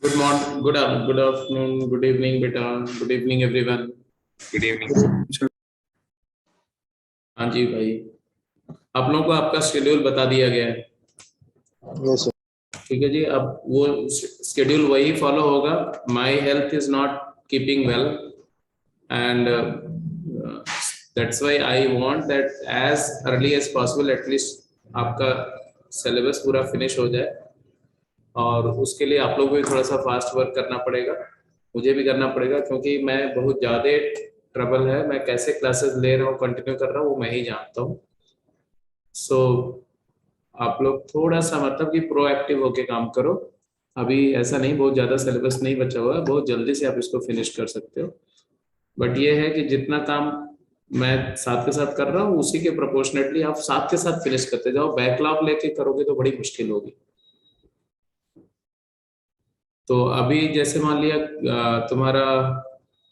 Good morning, good afternoon, good evening, beta. Good evening, everyone. Good evening. हाँ जी भाई, आप लोगों को आपका शेड्यूल बता दिया गया है। यस ठीक है जी, अब वो शेड्यूल वही फॉलो होगा। My health is not keeping well and that's why I want that as early as possible at least आपका सिलेबस पूरा फिनिश हो जाए, और उसके लिए आप लोगों को भी थोड़ा सा फास्ट वर्क करना पड़ेगा, मुझे भी करना पड़ेगा, क्योंकि मैं बहुत ज़्यादा ट्रबल है। मैं कैसे क्लासेस ले रहा हूँ, कंटिन्यू कर रहा हूँ, वो मैं ही जानता हूँ। सो आप लोग थोड़ा सा मतलब कि प्रोएक्टिव होके काम करो। अभी ऐसा नहीं, बहुत ज़्यादा सिलेबस नहीं बचा हुआ है, बहुत जल्दी से आप इसको फिनिश कर सकते हो। बट ये है कि जितना काम मैं साथ के साथ कर रहा हूँ उसी के प्रोपोर्शनेटली आप साथ के साथ फिनिश करते जाओ। बैकलॉग लेके करोगे तो बड़ी मुश्किल होगी। तो अभी जैसे मान लिया तुम्हारा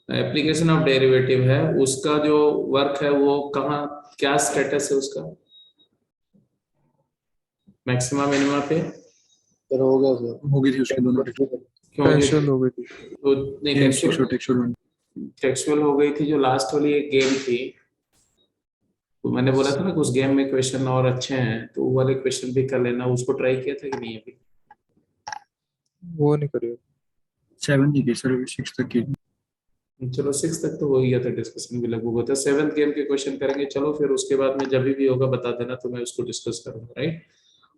एप्लीकेशन ऑफ डेरिवेटिव है, उसका जो वर्क है वो कहाँ, क्या स्टेटस है उसका, मैक्सिमा मिनिमा पे सर हो गया सर हो गई थी उसके दोनों क्यों टेक्सचुअल हो गई थी। तो नहीं, टेक्सचुअल टेक्सुअल हो गई थी। जो लास्ट वाली एक गेम थी, तो मैंने बोला था ना कि उस गेम में क्वेश्चन और अच्छे हैं, तो वो वाले क्वेश्चन भी कर लेना। उसको ट्राई किया था कि नहीं अभी? वो नहीं करिए। 7 की सर 6 तक की। चलो 6 तक तो हो ही गया था, डिस्कशन भी लगभग होता है। 7th गेम के क्वेश्चन करेंगे। चलो फिर उसके बाद में जब भी होगा बता देना, तो मैं उसको डिस्कस करूंगा, राइट।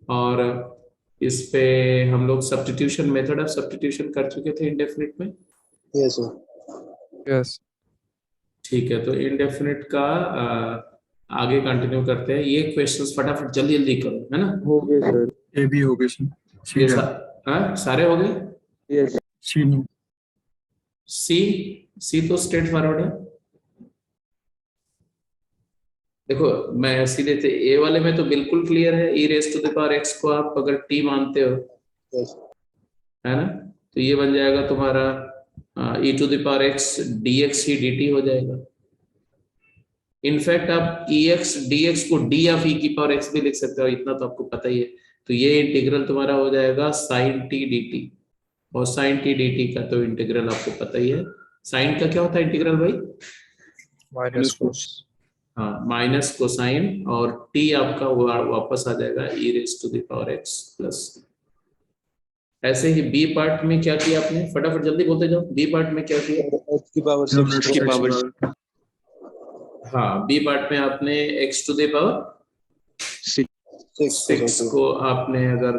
और इस पे हम लोग सब्स्टिट्यूशन, मेथड ऑफ सब्स्टिट्यूशन कर चुके थे इंडेफिनिट में। यस सर यस ठीक है, तो इंडेफिनिट का आगे कंटिन्यू करते हैं। ये क्वेश्चंस फटाफट जल्दी जल्दी करो, है ना। हो गए सर। ए भी हो गए सर। ये सारे हो गए। यस सी नहीं। सी, सी तो स्ट्रेट फॉरवर्ड है। देखो मैं सीधे थे, ए वाले में तो बिल्कुल क्लियर है। E raise to the power x को आप अगर टी मानते हो, यस है ना, तो ये बन जाएगा तुम्हारा e to the power x d x ही डी टी हो जाएगा। इनफैक्ट आप ई एक्स डी एक्स को डी ऑफ ई की पावर एक्स भी लिख सकते हो, इतना तो आपको पता ही है। तो ये इंटीग्रल तुम्हारा हो जाएगा साइन टी डी टी, और साइन टी डी टी का तो इंटीग्रल आपको पता ही है। साइन का क्या होता है इंटीग्रल भाई? Minus cos. हाँ, माइनस कोसाइन, और टी आपका वापस आ जाएगा e raise to the power x plus. ऐसे ही बी पार्ट में क्या किया आपने, फटाफट जल्दी बोलते जाओ। बी पार्ट में क्या किया? एक्स की पावर 6 की पावर हाँ, बी पार्ट में आपने एक्स टू द पावर 6 को आपने अगर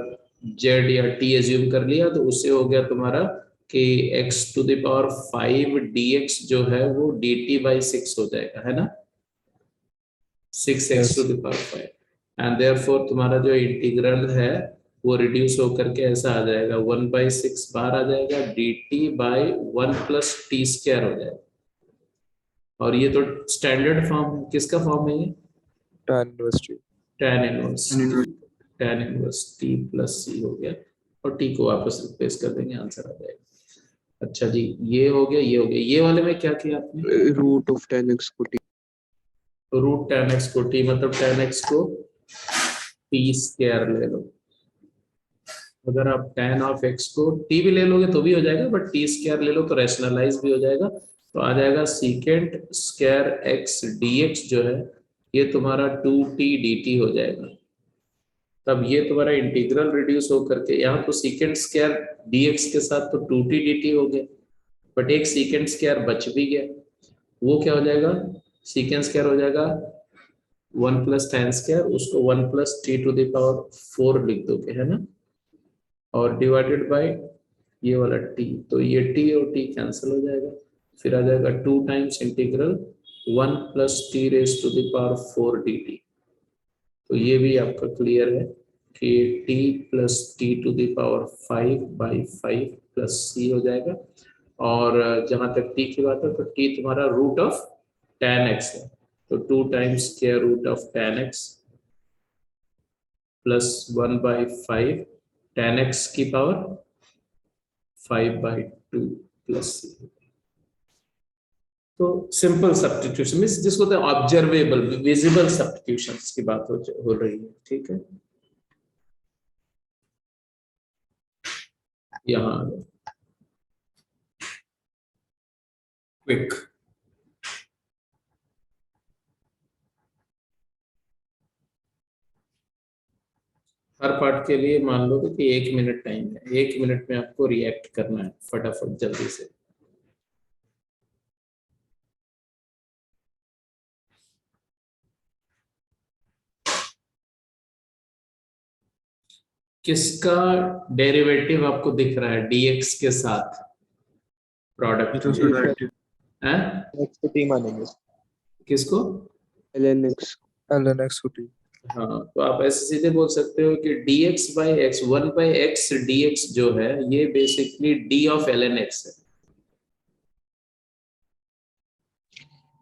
जेड या टी एज्यूम कर लिया, तो उससे हो गया तुम्हारा कि x to the power 5 dx जो है वो dt बाई 6 हो जाएगा, है ना। 6x to the power 5, and therefore तुम्हारा जो इंटीग्रल है वो रिड्यूस होकर के ऐसा आ जाएगा, 1/6 बाहर आ जाएगा, dt by 1 plus t square हो जाएगा। और ये तो स्टैंडर्ड फॉर्म है, किसका फॉर्म है ये? tan inverse t. tan inverse t plus c हो गया, और टी को वापस रिप्लेस कर देंगे, आंसर आ जाएगा। अच्छा जी, ये हो गया, ये हो गया। ये वाले में क्या किया आपने? रूट ऑफ tan x को t। रूट tan x को t, मतलब tan x को टी स्क्वायर ले लो। अगर आप tan ऑफ x को t भी ले लोगे तो भी हो जाएगा, बट टी स्क्वायर ले लो तो रैशनलाइज भी हो जाएगा। तो आ जाएगा सीकेंट स्क्वायर x dx जो है ये तुम्हारा 2t dt हो जाएगा। तब ये तुम्हारा इंटीग्रल रिड्यूस होकर के यहाँ तो सीकेंट स्क्वायर dx के साथ तो 2t dt हो गया, बट एक सीकेंट स्क्वायर बच भी गया। वो क्या हो जाएगा? सीकेंट स्क्वायर हो जाएगा 1 प्लस tan स्क्वायर, उसको 1 plus T to the power 4 लिख दोगे, है ना, और डिवाइडेड बाय ये वाला t, तो ये t और t कैंसिल हो जाएगा। फिर आ जाएगा 2 times integral 1 plus T raise to the power 4 dt। तो ये भी आपका क्लियर है कि t plus T to the power 5/5 plus c हो जाएगा। और जहां तक t की बात है तो t तुम्हारा रूट ऑफ tan x है, तो 2 times square root of tan x plus 1/5 tan x की पावर 5/2 प्लस c। तो सिंपल सब्स्टिट्यूशन मींस जिसको तो ऑब्जर्वेबल विजिबल सब्स्टिट्यूशंस की बात हो रही है, ठीक है। यहाँ क्विक। हर पार्ट के लिए मान लो कि 1 मिनट टाइम है, 1 मिनट में आपको रिएक्ट करना है फटाफट जल्दी से। किसका डेरिवेटिव आपको दिख रहा है dx के साथ प्रोडक्ट जीरो से डायरेक्ट है? नेक्स्ट को टी मानेंगे। किसको? ln x ln x को t। हाँ, तो आप ऐसे सीधे बोल सकते हो कि dx by x 1 by x dx जो है ये basically d of ln x है।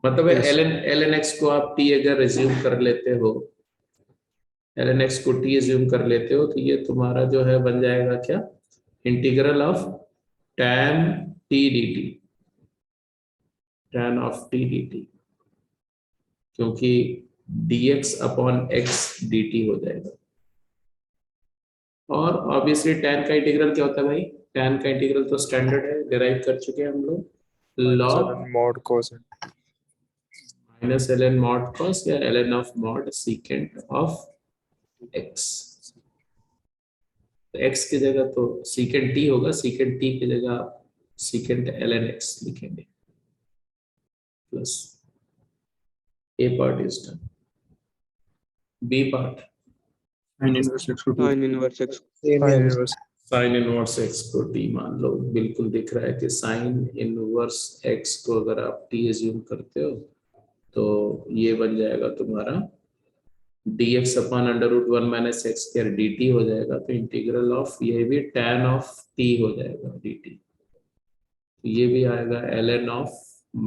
मतलब Yes. ln x को आप t अगर रिज्यूम कर लेते हो, ln x को t रिज्यूम कर लेते हो, तो ये तुम्हारा जो है बन जाएगा क्या, integral of tan t dt, tan of t dt, क्योंकि dx अपॉन x dt हो जाएगा। और ऑब्वियसली tan का इंटीग्रल क्या होता है भाई? tan का इंटीग्रल तो स्टैंडर्ड है, डिराइव कर चुके हैं हम लोग, log ln mod cos minus ln mod cos या ln of mod secant of x। तो x की जगह तो secant t होगा, secant t की जगह आप secant ln x लिखेंगे, plus a part is done, b part sin inverse x को t। sin inverse x same sin है। inverse साइन इनवर्स x को t मान लो, बिल्कुल दिख रहा है कि साइन इनवर्स x को अगर आप t एज्यूम करते हो तो ये बन जाएगा तुम्हारा dx upon under root 1 minus x square dt हो जाएगा, तो इंटीग्रल ऑफ ये भी tan ऑफ t हो जाएगा dt, तो ये भी आएगा ln ऑफ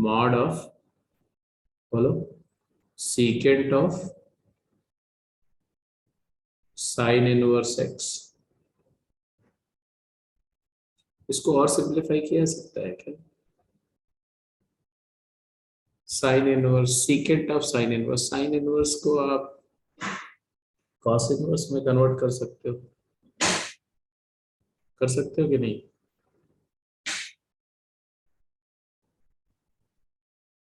मॉड ऑफ, बोलो, secant of sine inverse x। इसको और सिंप्लीफाई किया जा सकता है क्या? Sine inverse secant of sine inverse को आप कॉस इनवर्स में कन्वर्ट कर सकते हो कि नहीं?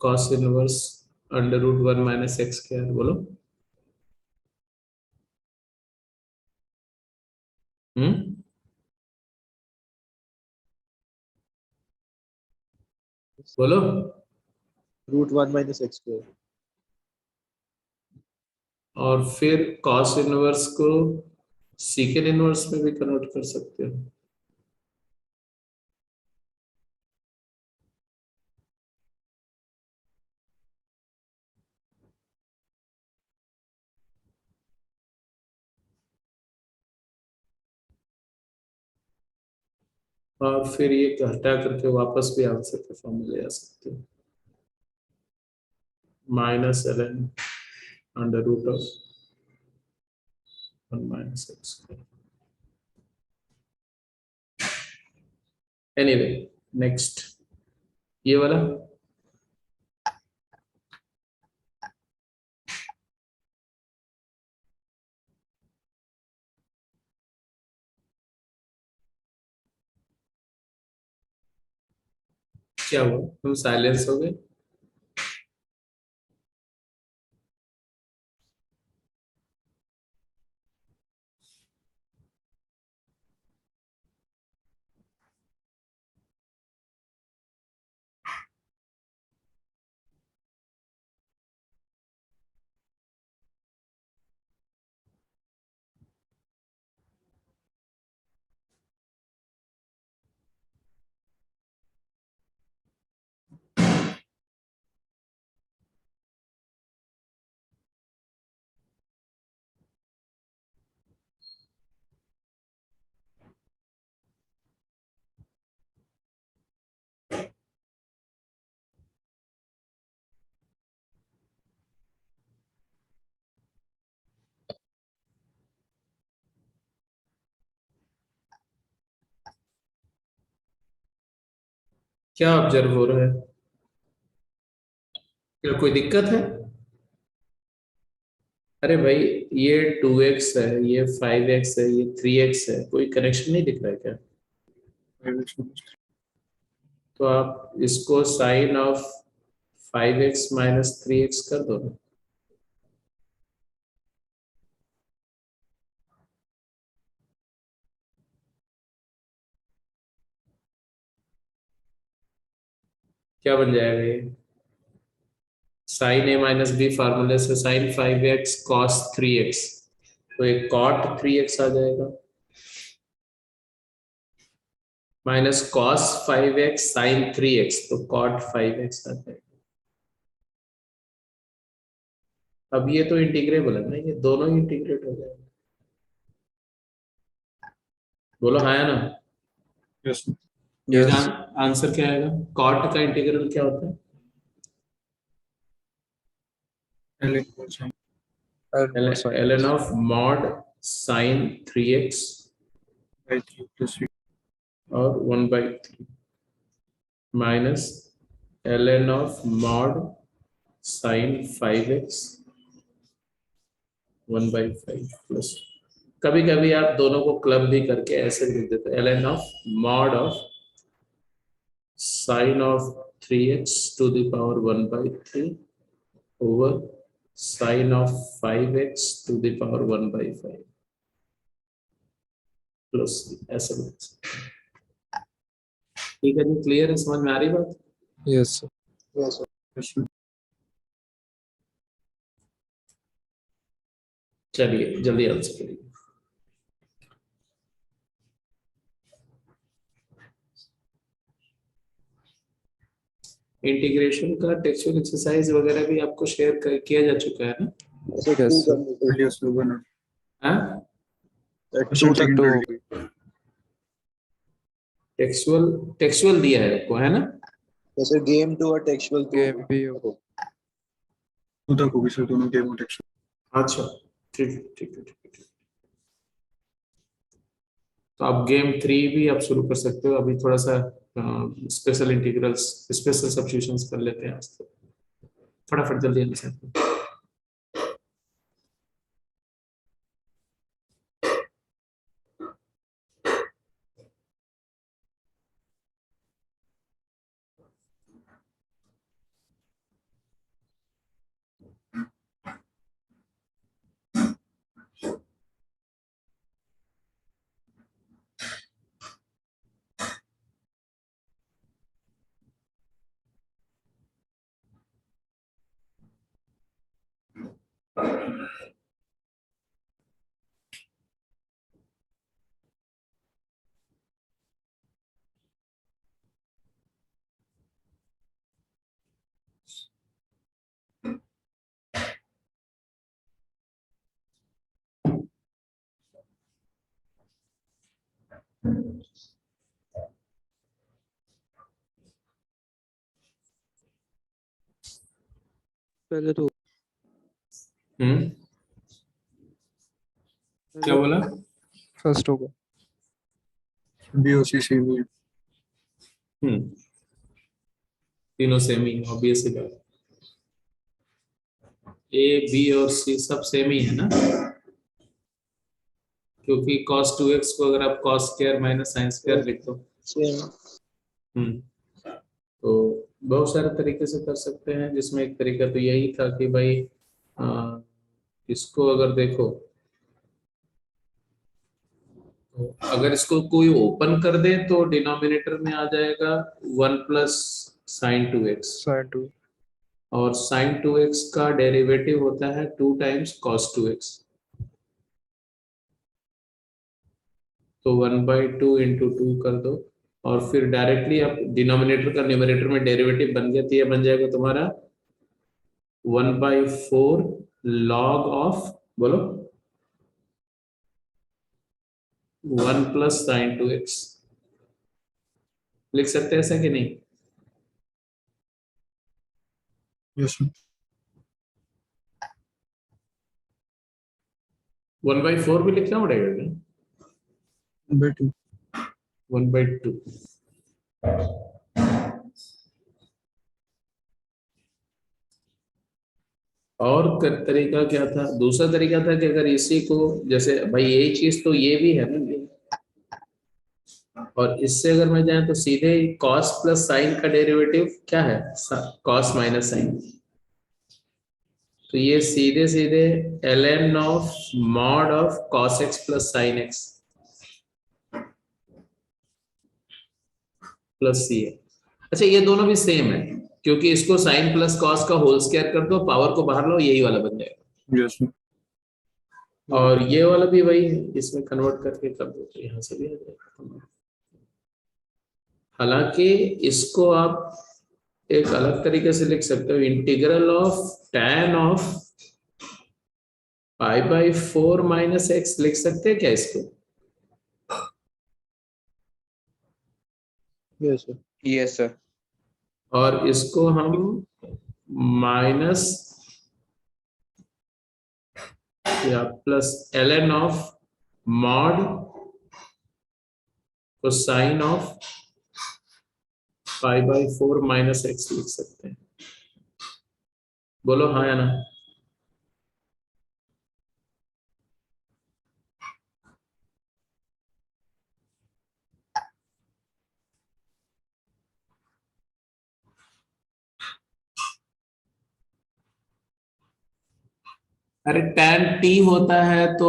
Cos inverse under root 1 minus x क्या है, बोलो। बोलो। √1 माइनस एक्स स्क्वायर। और फिर कॉस इनवर्स को सीकेंड इनवर्स में भी कन्वर्ट कर सकते हो। और फिर ये घटा करके वापस भी आंसर के फॉर्म में ले आ सकते हो, minus ln under root of 1 minus x. Anyway, next ये वाला क्या हुआ, तुम साइलेंस हो गए? क्या ऑब्जर्व हो रहा है? क्या कोई दिक्कत है? अरे भाई, ये 2x है, ये 5x है, ये 3x है, कोई कनेक्शन नहीं दिख रहा है क्या? तो आप इसको sign of 5x minus 3x कर दो ना। क्या बन जाएगा ये? साइन a माइनस बी फार्मूले से साइन 5x cos 3x, तो एक cot 3x आ जाएगा minus cos 5x sin 3x, तो cot 5x आ जाएगा। अब ये तो इंटीग्रेबल है ना, ये दोनों ही इंटीग्रेट हो जाएगा। बोलो हाँ या ना? यस इसका आंसर क्या आएगा? cot का इंटीग्रल क्या होता है? ln of mod sin 3x by 3 plus 3 और 1/3 minus ln of mod sin 5x 1/5 plus, कभी कभी आप दोनों को क्लब भी करके ऐसे लिख देते हैं, ln of mod of sin of 3x to the power 1/3 over sin of 5x to the power 1/5 plus ऐसे लिख सकते हैं। ठीक है जी, क्लियर है? समझ में आ रही बात? Yes Yes, sir. चलिए जल्दी आंसर करिए। इंटीग्रेशन का टेक्सचुअल एक्सरसाइज वगैरह भी आपको शेयर किया जा चुका है ना? So Yes, two sir. conditions. Yes, sir. One. हाँ, Two तक तो हो गई. टेक्सचुअल दिया है आपको, है ना? जैसे game two और textual two. Game भी हो. 2 तक होगी सर, दोनों गेम और टेक्सचर। अच्छा ठीक है, ठीक है, ठीक है। तो आप गेम 3 भी आप शुरू कर सकते हो। अभी थोड़ा सा स्पेशल इंटीग्रल्स, स्पेशल सब्स्टिट्यूशंस कर लेते हैं आज तो। फटाफट जल्दी आंसर। पहले तो क्या बोला? फर्स्ट होगा बीओसी सी भी। तीनों सेम ही, ऑब्वियस ही बात। ए बी और सी सब सेम ही है ना, क्योंकि cos 2x को अगर आप cos square minus sin square लिख दो। same. तो बहुत सारे तरीके से कर सकते हैं, जिसमें एक तरीका तो यही था कि भाई इसको अगर देखो, तो अगर इसको कोई ओपन कर दे तो डिनोमिनेटर में आ जाएगा 1 प्लस साइन 2x, साइन 2 और साइन 2x का डेरिवेटिव होता है 2 टाइम्स cos 2x, तो 1/2 इंटू 2 कर दो, और फिर डायरेक्टली आप डिनोमिनेटर का न्यूमरेटर में डेरिवेटिव बन गया, तो ये बन जाएगा तुम्हारा 1/4 log ऑफ, बोलो 1 प्लस साइन 2x। लिख सकते हैं ऐसा कि नहीं? यस सर 1/4 भी लिखना पड़ेगा क्या? बेटू 1/2। और तरीका क्या था? दूसरा तरीका था कि अगर इसी को, जैसे भाई यही चीज तो ये भी है ना, और इससे अगर मैं जाए तो सीधे कॉस प्लस साइन का डेरिवेटिव क्या है, कॉस माइनस साइन। तो ये सीधे सीधे ln of mod of cos x plus sine x plus c है। अच्छा ये दोनों भी सेम है, क्योंकि इसको साइन प्लस कॉस का होल स्क्वायर कर दो, पावर को बाहर लो, यही वाला बन जाएगा। Yes sir. और ये वाला भी वही है, इसमें कन्वर्ट करके कर दो तो यहाँ से भी आ जाएगा। हालांकि इसको आप एक अलग तरीके से लिख सकते हो, integral of tan of pi by 4 minus x लिख सकते हैं क्या इसको? Yes, sir. Yes, sir. और इसको हम माइनस या प्लस ln ऑफ मॉड को sine of pi by 4 minus x लिख सकते हैं। बोलो हाँ या ना। अरे tan t होता है तो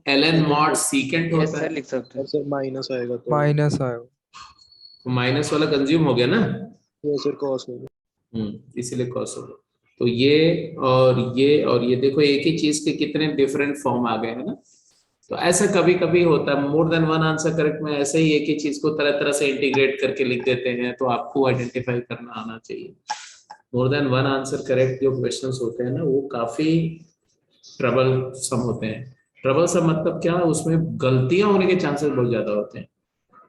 ln मॉड सीकेंट Yes, होता sir, है, लिख सकते और हैं। सर माइनस आएगा तो माइनस आया। तो माइनस वाला कंज्यूम हो गया ना। ये सर कॉस होगा। इसीलिए कॉस होगा। तो ये देखो एक ही चीज के कितने डिफरेंट फॉर्म आ गए हैं ना। तो ऐसा कभी कभी होता है, more than one answer correct में ऐसे ही एक ही चीज को तरह तरह से इंटीग्रेट करके लिख देते हैं, तो आपको आइडेंटिफाई करना आना चाहिए। More than one answer correct जो क्वेश्चंस होते हैं ना, वो काफी ट्रबल सम होते हैं। ट्रबल सम मतलब क्या, उसमें गलतियां होने के चांसेस बहुत ज्यादा होते हैं।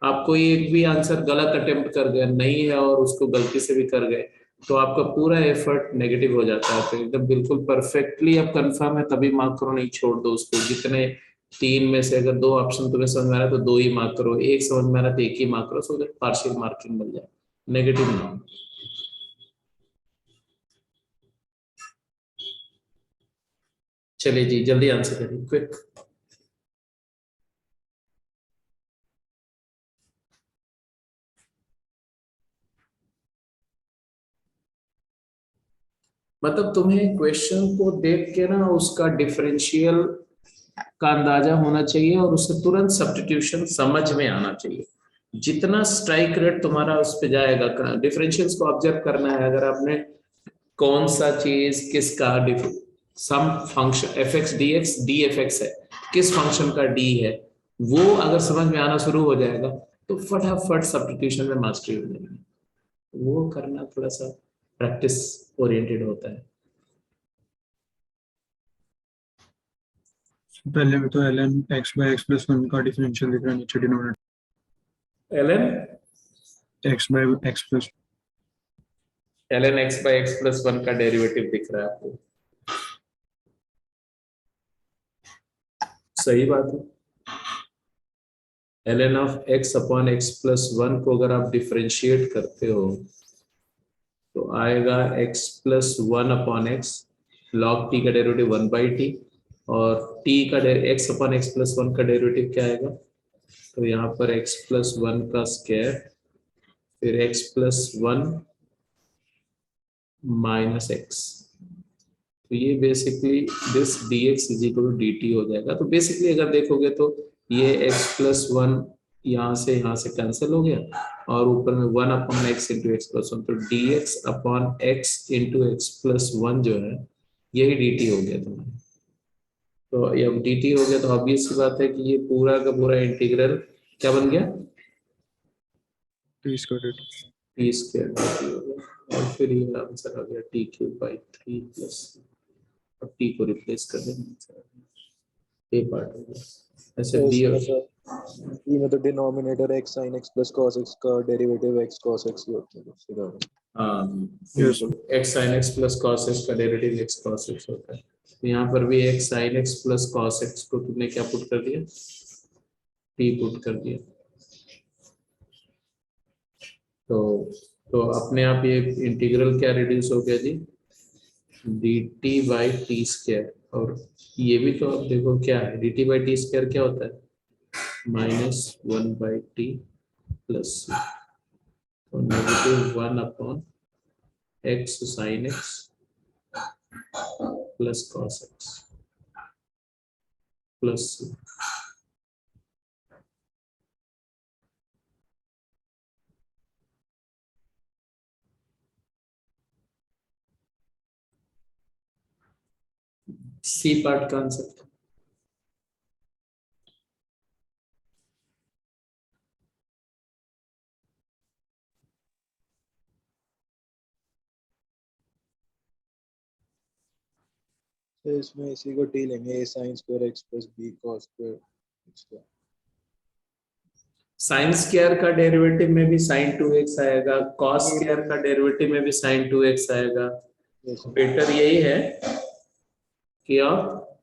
आप कोई एक भी आंसर गलत अटेम्प्ट कर गए नहीं है और उसको गलती से भी कर गए, तो आपका पूरा एफर्ट नेगेटिव हो जाता है। तो एकदम बिल्कुल परफेक्टली अब कंफर्म है तभी मार्क करो, नहीं छोड़ दो उसको। जितने तीन में से अगर दो ऑप्शन तुम्हें समझ में आ रहा है तो दो ही मार्क करो, एक समझ में आ रहा है तो एक ही मार्क करो, सो दैट पार्शियल मार्किंग मिल जाए, नेगेटिव ना हो। चलिए जी जल्दी आंसर करिए, क्विक। मतलब तुम्हें क्वेश्चन को देख के ना उसका डिफरेंशियल का अंदाजा होना चाहिए और उससे तुरंत सब्स्टिट्यूशन समझ में आना चाहिए। जितना स्ट्राइक रेट तुम्हारा उस पे जाएगा, डिफरेंशियल्स को ऑब्जर्व करना है। अगर आपने कौन सा चीज किसका sum function f x d x d f x है, किस फंक्शन का डी है, वो अगर समझ में आना शुरू हो जाएगा तो फटाफट सब्स्टिट्यूशन में मास्टरी हो जाएगी। वो करना थोड़ा सा प्रैक्टिस ओरिएंटेड होता है। पहले में तो ln x by x plus 1 का डिफरेंशियल दिख रहा है नीचे denominator. ln x by x plus ln x by x plus 1 का डेरिवेटिव दिख रहा है आपको। सही बात है। ln of x upon x plus 1 को अगर आप डिफरेंशिएट करते हो तो आएगा x plus 1 upon x, log t का डेरिवेटिव 1 बाई टी, और t का x अपॉन x प्लस 1 का डेरिवेटिव क्या आएगा, तो यहाँ पर x प्लस 1 का स्क्वायर फिर x प्लस 1 माइनस एक्स। तो ये basically this dx is equal to dt हो जाएगा। तो बेसिकली अगर देखोगे तो ये x प्लस 1 यहाँ से कैंसिल हो गया और ऊपर में 1 upon x into x plus 1, तो dx upon x into x plus 1 जो है यही dt हो गया तुम्हारा। तो अब dt हो गया तो ऑब्वियस सी बात है कि ये पूरा का पूरा इंटीग्रल क्या बन गया, t square T square dt हो गया। और फिर ये आंसर आ गया टी क्यूब बाई 3 प्लस, अब टी को रिप्लेस कर देना, ये पार्ट हो गया। ऐसे तो बी इसमें और सर ये में तो denominator x sin x plus cos x का डेरिवेटिव x cos x ही होता है सीधा। हाँ Yes. X sine x plus cos x का डेरिवेटिव एक्स कॉस एक्स होता है। तो यहाँ पर भी x sine x plus cos x को तुमने क्या पुट कर दिया, टी पुट कर दिया। तो अपने आप ये इंटीग्रल क्या रिड्यूस हो गया जी, d t by t square. और ये भी तो आप देखो क्या है, d t by t square क्या होता है, -1 बाई टी प्लस सी, तो -1 upon x sine x plus cos x plus c. C part का आंसर तो इसमें इसी को टी लेंगे, a sin square x plus b cos square x। Sine square का डेरिवेटिव में भी sin 2x आएगा, cos स्क्वायर का डेरिवेटिव में भी sin 2x आएगा। बेटर यही है कि आप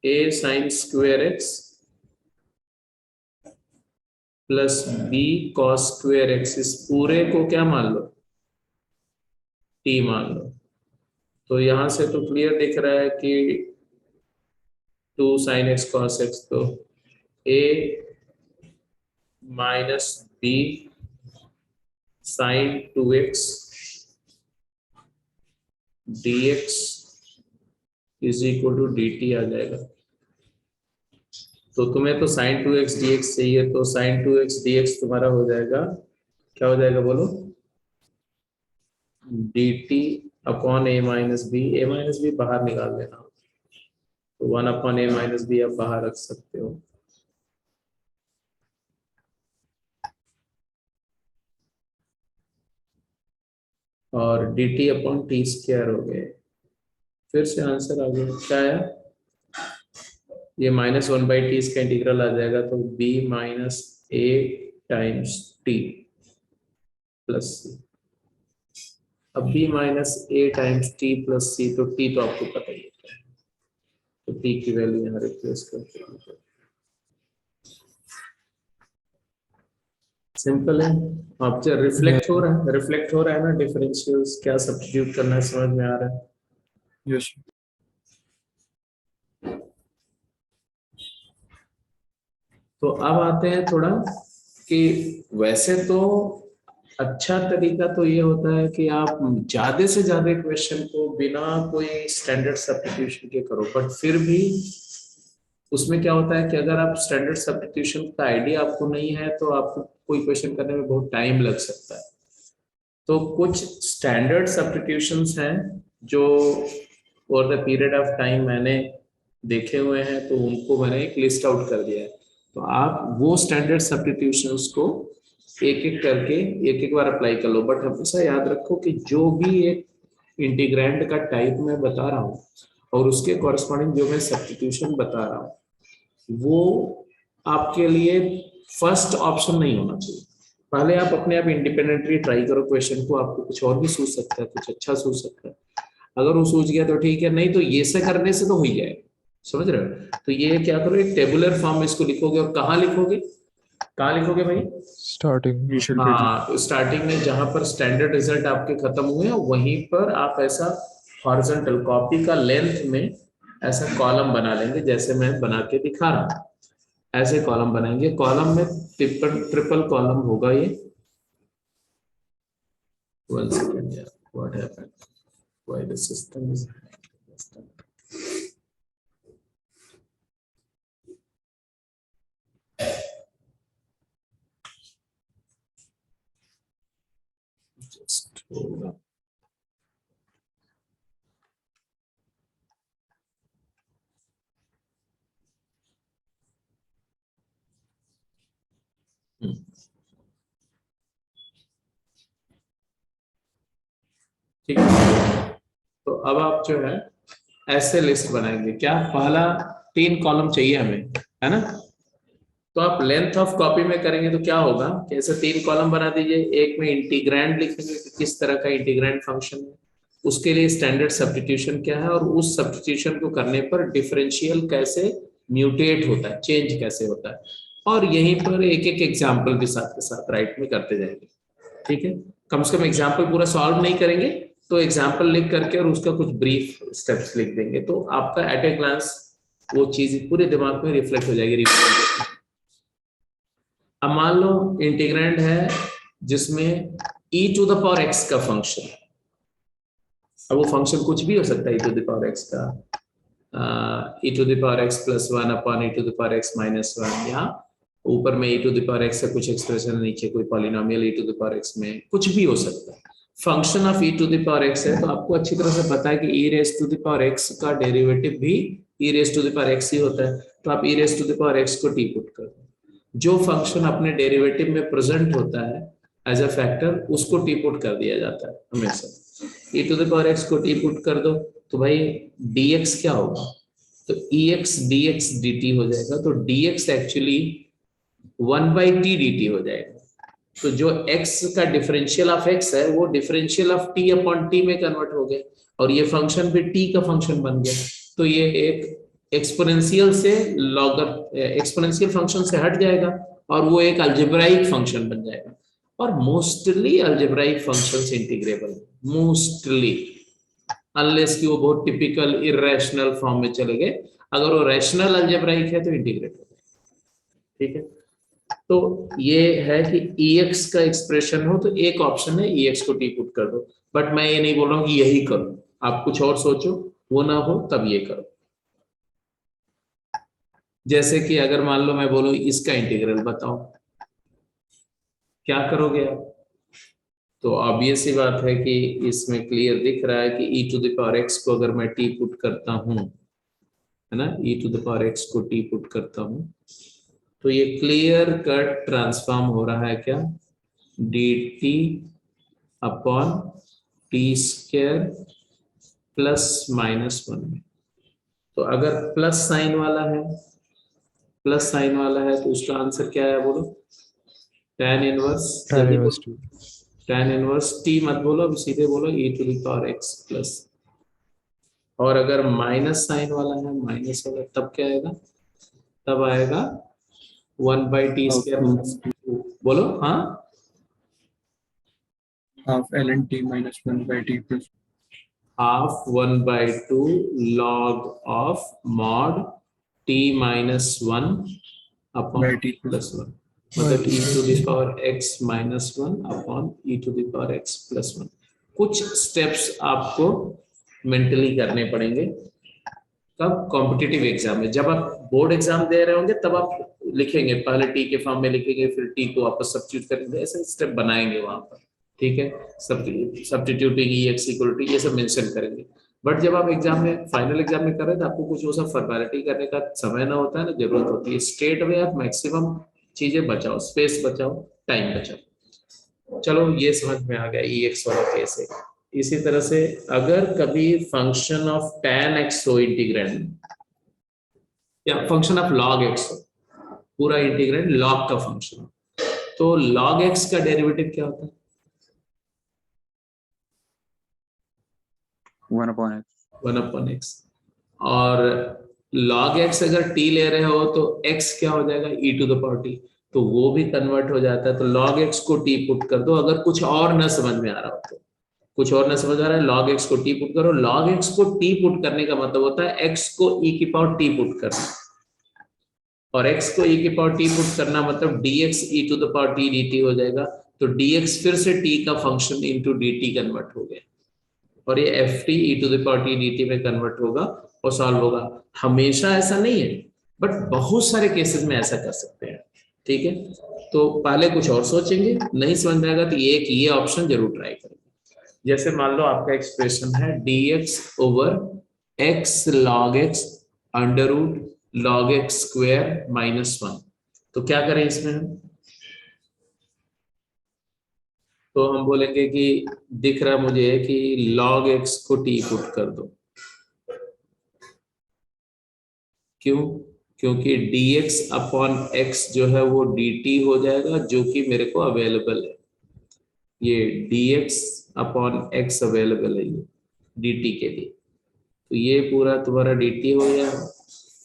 a sin square x plus b cos square x, इस पूरे को क्या मान लो, t मान लो। तो यहां से तो क्लियर दिख रहा है कि 2 sin x cos x, तो a minus b sin 2x dx is equal to dt आ जाएगा। तो तुम्हें तो sin 2x dx चाहिए, तो sin 2x dx तुम्हारा हो जाएगा, क्या हो जाएगा बोलो, dt upon a minus b बाहर निकाल लेना, तो 1 अपॉन a माइनस b आप बाहर रख सकते हो। और dt अपॉन टी स्क्वायर हो गए। फिर से आंसर आ गया, क्या आया, ये -1/t इसका इंटीग्रल आ जाएगा, तो b minus a times t plus c. अब b minus a times t plus c, तो t तो आपको पता ही है, तो t की वैल्यू यहाँ रिप्लेस करते हैं। सिंपल है। आप जो रिफ्लेक्ट हो रहा है ना डिफरेंशियल्स, क्या सब्स्टिट्यूट करना है समझ में आ रहा है। यस तो अब आते हैं थोड़ा कि वैसे तो अच्छा तरीका तो ये होता है कि आप ज्यादा से ज्यादा क्वेश्चन को बिना कोई स्टैंडर्ड सब्स्टिट्यूशन के करो, बट फिर भी उसमें क्या होता है कि अगर आप स्टैंडर्ड सब्स्टिट्यूशन का आइडिया आपको नहीं है तो आपको कोई क्वेश्चन करने में बहुत टाइम लग सकता है। तो कुछ स्टैंडर्ड सब्स्टिट्यूशंस हैं जो over the period of time मैंने देखे हुए हैं, तो उनको मैंने एक लिस्ट आउट कर दिया है। तो आप वो स्टैंडर्ड सब्स्टिट्यूशंस को एक एक करके एक एक बार अप्लाई कर लो, बट हमेशा याद रखो कि जो भी एक इंटीग्रैंड का टाइप मैं बता रहा हूँ और उसके कॉरस्पॉन्डिंग जो मैं सब्स्टिट्यूशन बता रहा हूँ वो आपके लिए फर्स्ट ऑप्शन नहीं होना चाहिए। पहले आप अपने आप इंडिपेंडेंटली ट्राई करो क्वेश्चन को, आपको कुछ और भी सूझ सकता है, कुछ अच्छा सूझ सकता है। अगर वो सूझ गया तो ठीक है, नहीं तो ये से करने से तो हो ही जाएगा, समझ रहे हो। तो ये क्या करो, एक टेबुलर फॉर्म में इसको लिखोगे, और कहाँ लिखोगे, कहाँ लिखोगे भाई, स्टार्टिंग इनिशियल पेज। हाँ, तो स्टार्टिंग में जहां पर स्टैंडर्ड रिजल्ट आपके खत्म हुए हैं वहीं पर आप ऐसा हॉरिजॉन्टल कॉपी का लेंथ में ऐसा कॉलम बना लेंगे, जैसे मैं बना के दिखा रहा हूँ। ऐसे कॉलम बनाएंगे, कॉलम में ट्रिपल कॉलम होगा ये। 1 second, yeah, what happened, why the system is just hold on. ठीक है, तो अब आप जो है ऐसे लिस्ट बनाएंगे, क्या पहला 3 कॉलम चाहिए हमें, है ना। तो आप लेंथ ऑफ कॉपी में करेंगे तो क्या होगा कि ऐसे 3 कॉलम बना दीजिए, एक में इंटीग्रैंड लिखेंगे कि किस तरह का इंटीग्रैंड फंक्शन है, उसके लिए स्टैंडर्ड सब्स्टिट्यूशन क्या है, और उस सब्स्टिट्यूशन को करने पर डिफरेंशियल कैसे म्यूटेट होता है, चेंज कैसे होता है, और यहीं पर एक एक एग्जाम्पल भी साथ के साथ राइट में करते जाएंगे। ठीक है, कम से कम एग्जाम्पल पूरा सॉल्व नहीं करेंगे तो एग्जाम्पल लिख करके और उसका कुछ ब्रीफ स्टेप्स लिख देंगे, तो आपका एट ए ग्लांस वो चीज पूरे दिमाग में रिफ्लेक्ट हो जाएगी। अब मान लो इंटीग्रैंड है जिसमें e to the power x का फंक्शन है। अब वो फंक्शन कुछ भी हो सकता है e to the power x का, e to the power x plus 1 upon e to the power x minus 1, या ऊपर में e to the power x का कुछ एक्सप्रेशन, नीचे कोई polynomial e to the power x में कुछ भी हो सकता है। Function of e to the power x है तो आपको अच्छी तरह से पता है कि e raise to the power x का डेरिवेटिव भी e raise to the power x ही होता है। तो आप e raise to the power x को टी पुट कर दो, जो फंक्शन अपने डेरिवेटिव में प्रेजेंट होता है एज अ फैक्टर उसको टी पुट कर दिया जाता है हमेशा। e to the power x को टी पुट कर दो तो भाई dx क्या होगा, तो ex dx dt हो जाएगा। तो dx एक्चुअली 1/t dt हो जाएगा। तो जो x का डिफरेंशियल ऑफ x है वो differential of t upon t में कन्वर्ट हो गया और ये फंक्शन भी t का फंक्शन बन गया। तो ये एक एक्सपोनेंशियल से लॉगर एक्सपोनेंशियल फंक्शन से हट जाएगा और वो एक अलजेब्राइक फंक्शन बन जाएगा। और mostly algebraic functions integrable, mostly, unless कि वो बहुत टिपिकल इरेशनल फॉर्म में चले गए। अगर वो रैशनल अलजेब्राइक है तो इंटीग्रेट हो जाएगा। ठीक है, तो ये है कि ex का एक्सप्रेशन हो तो एक ऑप्शन है ex को टी पुट कर दो, बट मैं ये नहीं बोल रहा हूँ कि यही करो, आप कुछ और सोचो, वो ना हो तब ये करो। जैसे कि अगर मान लो मैं बोलूं इसका इंटीग्रल बताओ, क्या करोगे आप? तो ऑब्वियस सी बात है कि इसमें क्लियर दिख रहा है कि e to the power x को अगर मैं टी पुट करता हूं, है ना, e to the power x को टी पुट करता हूं तो ये क्लियर कट ट्रांसफॉर्म हो रहा है क्या, dt upon T square plus minus 1 में। तो अगर प्लस साइन वाला है, प्लस साइन वाला है तो उसका आंसर क्या है बोलो, tan inverse, tan inverse t tan inverse t मत बोलो, अब सीधे बोलो e to the power x plus. और अगर माइनस साइन वाला है, माइनस वाला, तब क्या आएगा, तब आएगा 1/t स्क्वायर प्लस 2। बोलो हाँ, half ln t minus 1/t plus half 1/2 log of mod t minus 1 upon by t plus plus 1, मतलब e to the power x minus 1 upon e to the power x plus 1। कुछ steps आपको mentally करने पड़ेंगे कब, competitive exam में। जब आप board exam दे रहे होंगे तब आप लिखेंगे, पहले टी के फॉर्म में लिखेंगे, फिर टी को वापस सब्स्टिट्यूट करेंगे, ऐसे स्टेप बनाएंगे वहां पर। ठीक है, सब्स्टिट्यूटिंग एक्स इक्वल टू ये सब मेंशन करेंगे। बट जब आप एग्जाम में, फाइनल एग्जाम में कर रहे हैं तो आपको कुछ वो सब फॉर्मेलिटी करने का समय ना होता है ना, जरूरत होती है। स्ट्रेट वे आप मैक्सिमम चीजें बचाओ, स्पेस बचाओ, टाइम बचाओ। चलो ये समझ में आ गया एक्स वाला केस है। इसी तरह से अगर कभी फंक्शन ऑफ tan x हो इंटीग्रैंड, या फंक्शन ऑफ log x हो, पूरा इंटीग्रैंड log का फंक्शन, तो log x का डेरिवेटिव क्या होता है, 1/x। और log x अगर t ले रहे हो तो x क्या हो जाएगा, e to the power t, तो वो भी कन्वर्ट हो जाता है। तो log x को t पुट कर दो। अगर कुछ और ना समझ में आ रहा हो तो, कुछ और ना समझ आ रहा है, log x को t पुट करो। log x को t पुट करने का मतलब होता है x को e की पावर t पुट करना, और x को e की पावर t पुट करना मतलब dx e to the power t dt हो जाएगा। तो dx फिर से t का फंक्शन इनटू dt कन्वर्ट हो गया, और ये ft e to the power t dt में कन्वर्ट होगा और सॉल्व होगा। हमेशा ऐसा नहीं है, बट बहुत सारे केसेस में ऐसा कर सकते हैं। ठीक है, तो पहले कुछ और सोचेंगे, नहीं समझ में आएगा तो ये ऑप्शन जरूर ट्राई करेंगे। जैसे मान लो आपका एक्सप्रेशन है dx over x log x under root log x square minus 1, तो क्या करें इसमें हम, तो हम बोलेंगे कि दिख रहा मुझे कि log x को t पुट कर दो। क्यों, क्योंकि dx अपॉन x जो है वो dt हो जाएगा, जो कि मेरे को अवेलेबल है। ये dx अपॉन x अवेलेबल है ये dt के लिए, तो ये पूरा तुम्हारा dt हो गया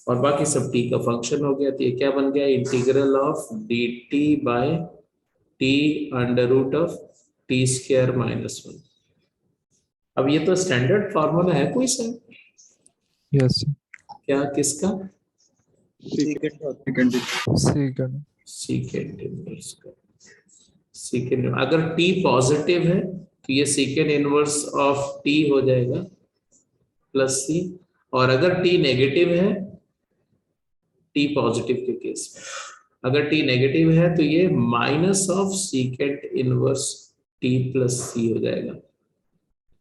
और बाकी सब t का फंक्शन हो गया। तो ये क्या बन गया, integral of dt by t under root of t square minus 1। अब ये तो स्टैंडर्ड फॉर्मूला है कोई सा, yes क्या, किसका, secant secant सीकेंड इनवर्स का सीकेंड, अगर t पॉजिटिव है तो ये सीकेंड इनवर्स ऑफ t हो जाएगा प्लस c, और अगर t नेगेटिव है, t पॉजिटिव के केस में अगर t नेगेटिव है तो ये minus of secant inverse t plus c हो जाएगा।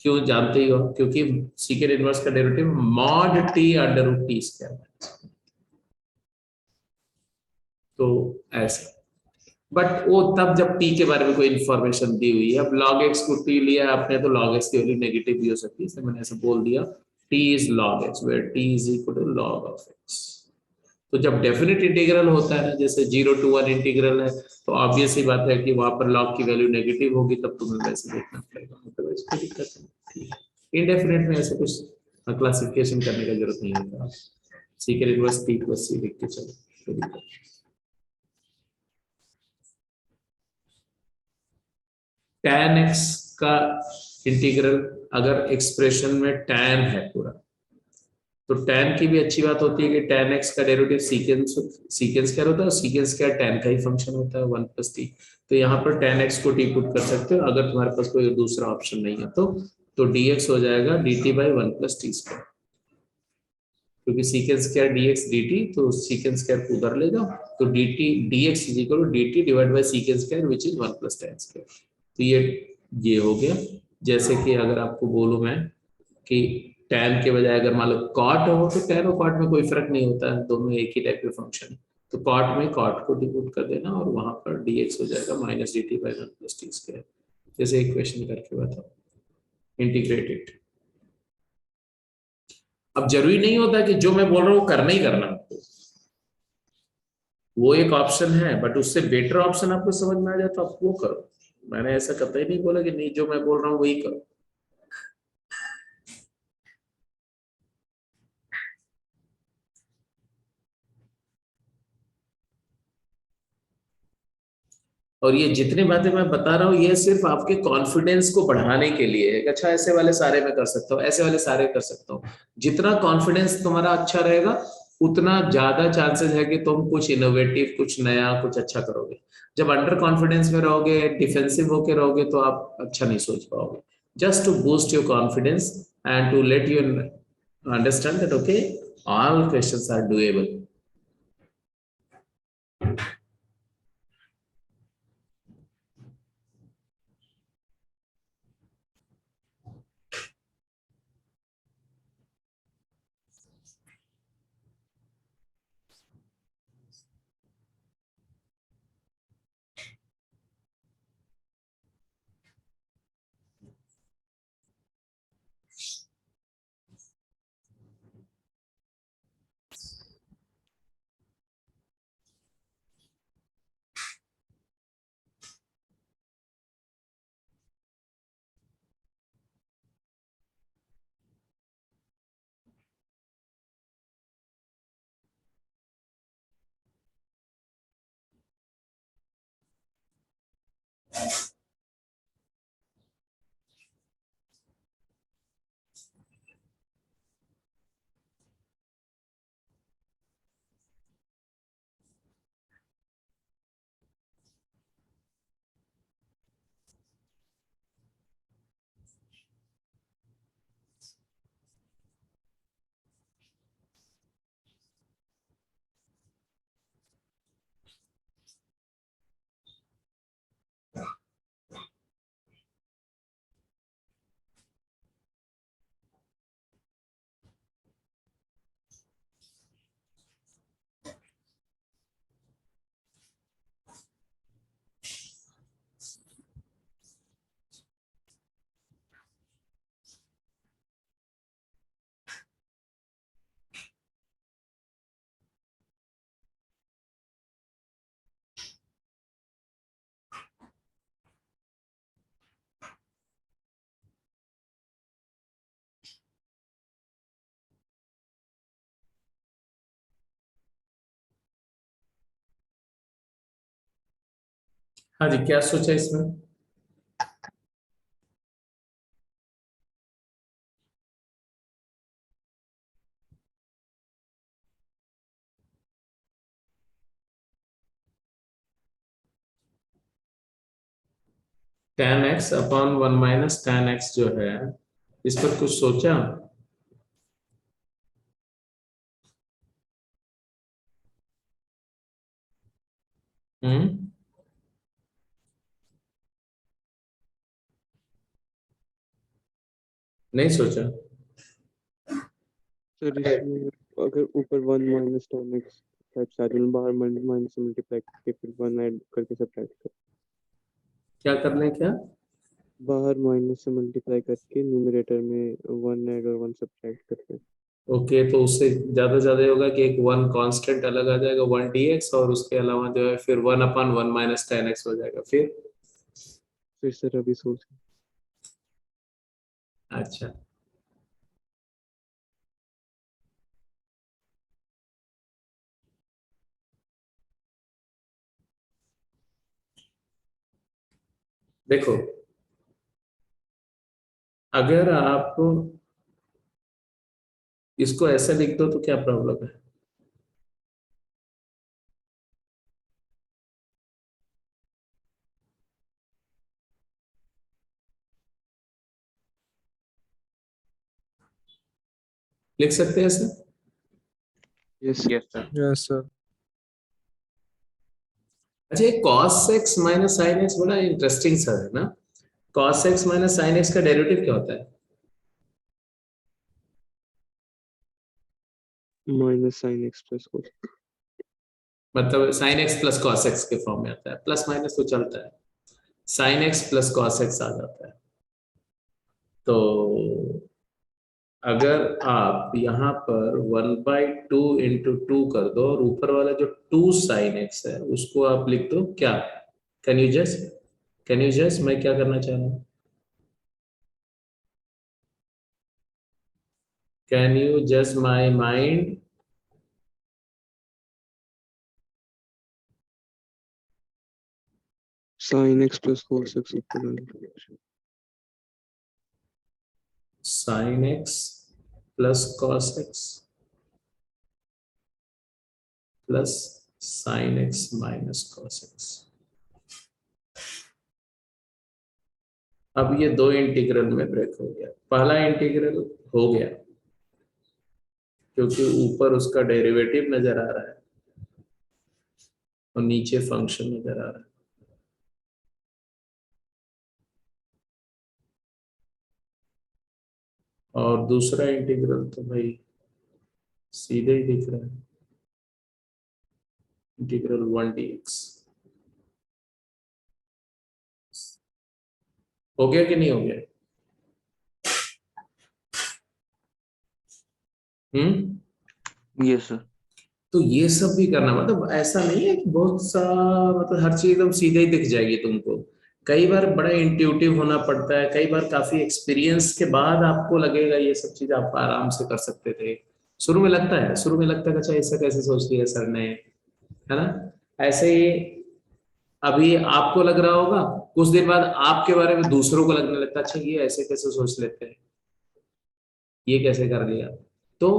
क्यों जानते ही हो, क्योंकि सीकेंड इनवर्स का derivative mod t under root t square, तो ऐसा। बट वो तब जब t के बारे में कोई इंफॉर्मेशन दी हुई है। अब log x को t लिया आपने तो log x की वैल्यू नेगेटिव भी हो सकती है, इसलिए मैंने ऐसा बोल दिया t is log x where t is equal to log of x। तो जब डेफिनेट इंटीग्रल होता है ना, जैसे 0 to 1 इंटीग्रल है, तो ऑब्वियस ही बात है कि वहां पर log की वैल्यू नेगेटिव होगी, तब तुम्हें वैसे देखना पड़ेगा, मतलब इसको दिक्कत नहीं। इंडेफिनेट में ऐसे कुछ क्लासिफिकेशन करने का जरूरत नहीं होता, सीकेंड इनवर्स t प्लस c लिख के चलो, कोई दिक्कत नहीं। tan x का इंटीग्रल, अगर एक्सप्रेशन में tan है पूरा, तो tan की भी अच्छी बात होती है कि tan x का डेरिवेटिव सीकेंस क्या होता है, सीकेंस क्या tan का ही फंक्शन होता है 1 प्लस t। तो यहाँ पर tan x को t पुट कर सकते हो, अगर तुम्हारे पास कोई दूसरा ऑप्शन नहीं है तो dx हो जाएगा dt by 1 plus t square, क्योंकि सीकेंस क्या dx dt, तो सीकेंस क्या उधर ले जाओ, तो dt dx is equal to dt divide by secant square which is 1 plus tan square. तो ये हो गया। जैसे कि अगर आपको बोलूं मैं कि tan के बजाय अगर मान लो cot हो, तो tan और cot में कोई फर्क नहीं होता है, दोनों एक ही टाइप के फंक्शन है, तो cot में cot को डिपुट कर देना और वहां पर dx हो जाएगा minus D t by 1 plus t square. जैसे इक्वेशन करके बताओ, इंटीग्रेटेड। अब जरूरी नहीं होता कि जो मैं बोल रहा हूँ करना ही करना आपको, वो एक ऑप्शन है, बट उससे बेटर ऑप्शन आपको समझ में आ जाए तो आप वो करो। मैंने ऐसा कतई नहीं बोला कि नहीं जो मैं बोल रहा हूँ वही करो। और ये जितनी बातें मैं बता रहा हूँ ये सिर्फ आपके कॉन्फिडेंस को बढ़ाने के लिए है। अच्छा ऐसे वाले सारे मैं कर सकता हूँ, ऐसे वाले सारे कर सकता हूँ। जितना कॉन्फिडेंस तुम्हारा अच्छा रहेगा उतना ज्यादा चांसेस है कि तुम कुछ इनोवेटिव, कुछ नया, कुछ अच्छा करोगे। जब अंडर कॉन्फिडेंस में रहोगे, डिफेंसिव होके रहोगे, तो आप अच्छा नहीं सोच पाओगे। Just to boost your confidence and to let you understand that okay all questions are doable. हाँ जी, क्या सोचा इसमें? tan x upon 1 minus tan x जो है, इस पर कुछ सोचा? नहीं सोचा? सर इसमें अगर ऊपर 1 माइनस tan x एप्सिलॉन बाहर माइनस से मल्टीप्लाई करके फिर 1 ऐड करके सब्ट्रैक्ट कर, क्या करने क्या? बाहर माइनस से मल्टीप्लाई करके न्यूमरेटर में 1 ऐड और 1 सब्ट्रैक्ट करते हैं। ओके, तो उससे ज्यादा ये होगा कि एक 1 कांस्टेंट अलग आ जाएगा 1 dx, और उसके अलावा जो है फिर 1 अपॉन 1 माइनस tan x हो जाएगा। फिर सर अभी सोच अच्छा, देखो, अगर आप इसको ऐसे लिख दो तो क्या प्रॉब्लम है? लिख सकते हैं ऐसे? Yes sir. Yes sir. अच्छा, ये cos x minus sin x बड़ा इंटरेस्टिंग सा है ना। cos x minus sin x का डेरिवेटिव क्या होता है? Minus sin x plus cos, मतलब sin x plus cos x के फॉर्म में आता है, प्लस माइनस तो चलता है, sin x plus cos x आ जाता है। तो अगर आप यहाँ पर 1/2 इंटू 2 कर दो, और ऊपर वाला जो 2 sin x है उसको आप लिख दो क्या? कैन यू जस्ट मैं क्या करना चाह रहा हूँ? Can you just my mind? sin x plus cos x ऊपर वाला। sin x plus cos x plus sin x minus cos x। अब ये दो इंटीग्रल में ब्रेक हो गया। पहला इंटीग्रल हो गया क्योंकि ऊपर उसका डेरिवेटिव नजर आ रहा है और नीचे फंक्शन नजर आ रहा है। और दूसरा इंटीग्रल तो भाई सीधे ही दिख रहा है, इंटीग्रल 1 dx। हो गया कि नहीं हो गया? Yes sir. तो ये सब भी करना, मतलब ऐसा नहीं है कि बहुत सा, मतलब हर चीज एकदम सीधे ही दिख जाएगी तुमको। कई बार बड़ा इंट्यूटिव होना पड़ता है, कई बार काफी एक्सपीरियंस के बाद आपको लगेगा ये सब चीज आप आराम से कर सकते थे। शुरू में लगता है, कि अच्छा ऐसा कैसे सोच लिया सर ने, है ना। ऐसे ही अभी आपको लग रहा होगा, कुछ देर बाद आपके बारे में दूसरों को लगने लगता है अच्छा ये ऐसे कैसे सोच लेते हैं, ये कैसे कर लिया। तो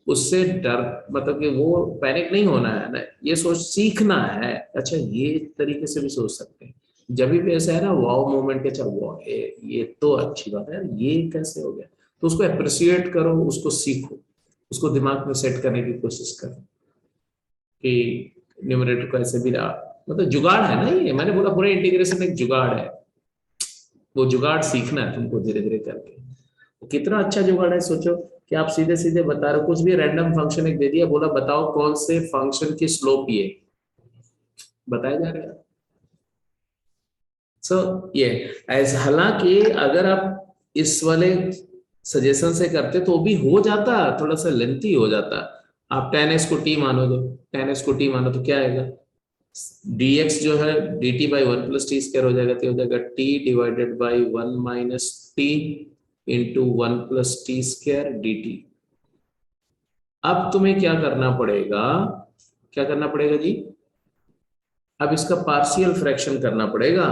उससे डर, मतलब कि वो पैनिक नहीं होना है ना, ये सोच सीखना है अच्छा ये तरीके से भी सोच सकते हैं। जब भी ऐसा है ना वाव मोमेंट के, अच्छा वाह ये तो अच्छी बात है, ये कैसे हो गया, तो उसको अप्रिशिएट करो, उसको सीखो, उसको दिमाग में सेट करने की कोशिश करो कि न्यूमरेटर को ऐसे भी मतलब जुगाड़ है ना, ये मैंने बोला पूरे इंटीग्रेशन एक जुगाड़ है। वो जुगाड़ सीखना है तुमको धीरे धीरे करके। वो कितना अच्छा जुगाड़ है, सोचो कि आप सीधे सीधे बता रहे हो, कुछ भी रैंडम फंक्शन एक दे दिया, बोला बताओ कौन से फंक्शन की स्लोप ये बताया जा रहा है। सो ये ऐसा, हालांकि अगर आप इस वाले सजेशन से करते तो भी हो जाता, थोड़ा सा लेंथी हो जाता। आप tan x को t मानो, दो tan x को t मानो तो क्या आएगा, dx जो है dt by 1 plus t square हो जाएगा, तो हो जाएगा t divided by 1 minus T into 1 plus t square dt। अब तुम्हें क्या करना पड़ेगा, क्या करना पड़ेगा जी, अब इसका पार्शियल फ्रैक्शन करना पड़ेगा।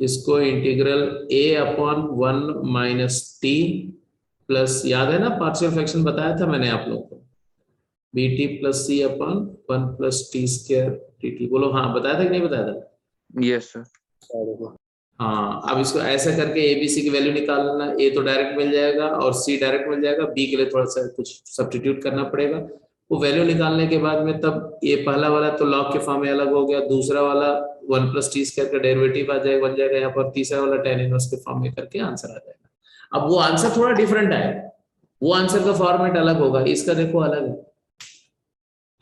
इसको integral a upon 1 minus T plus, याद है ना पार्शियल फ्रैक्शन बताया था मैंने आप लोगों को, b t plus c upon 1 plus t square t t. बोलो हाँ, बताया था कि नहीं बताया था? Yes sir. हाँ, अब इसको ऐसा करके ए बी सी की वैल्यू निकालना, ए तो डायरेक्ट मिल जाएगा और सी डायरेक्ट मिल जाएगा, बी के लिए थोड़ा सा कुछ सब्स्टिट्यूट करना पड़ेगा। वो वैल्यू निकालने के बाद में तब ये पहला वाला तो लॉग के फॉर्म में अलग हो गया, दूसरा वाला 1+t² का डेरिवेटिव आ जाएगा, बन जाएगा यहाँ पर, तीसरा वाला tan इनवर्स के फॉर्म में करके आंसर आ जाएगा। अब वो आंसर थोड़ा डिफरेंट आएगा, वो आंसर का फॉर्मेट अलग होगा, इसका देखो अलग है।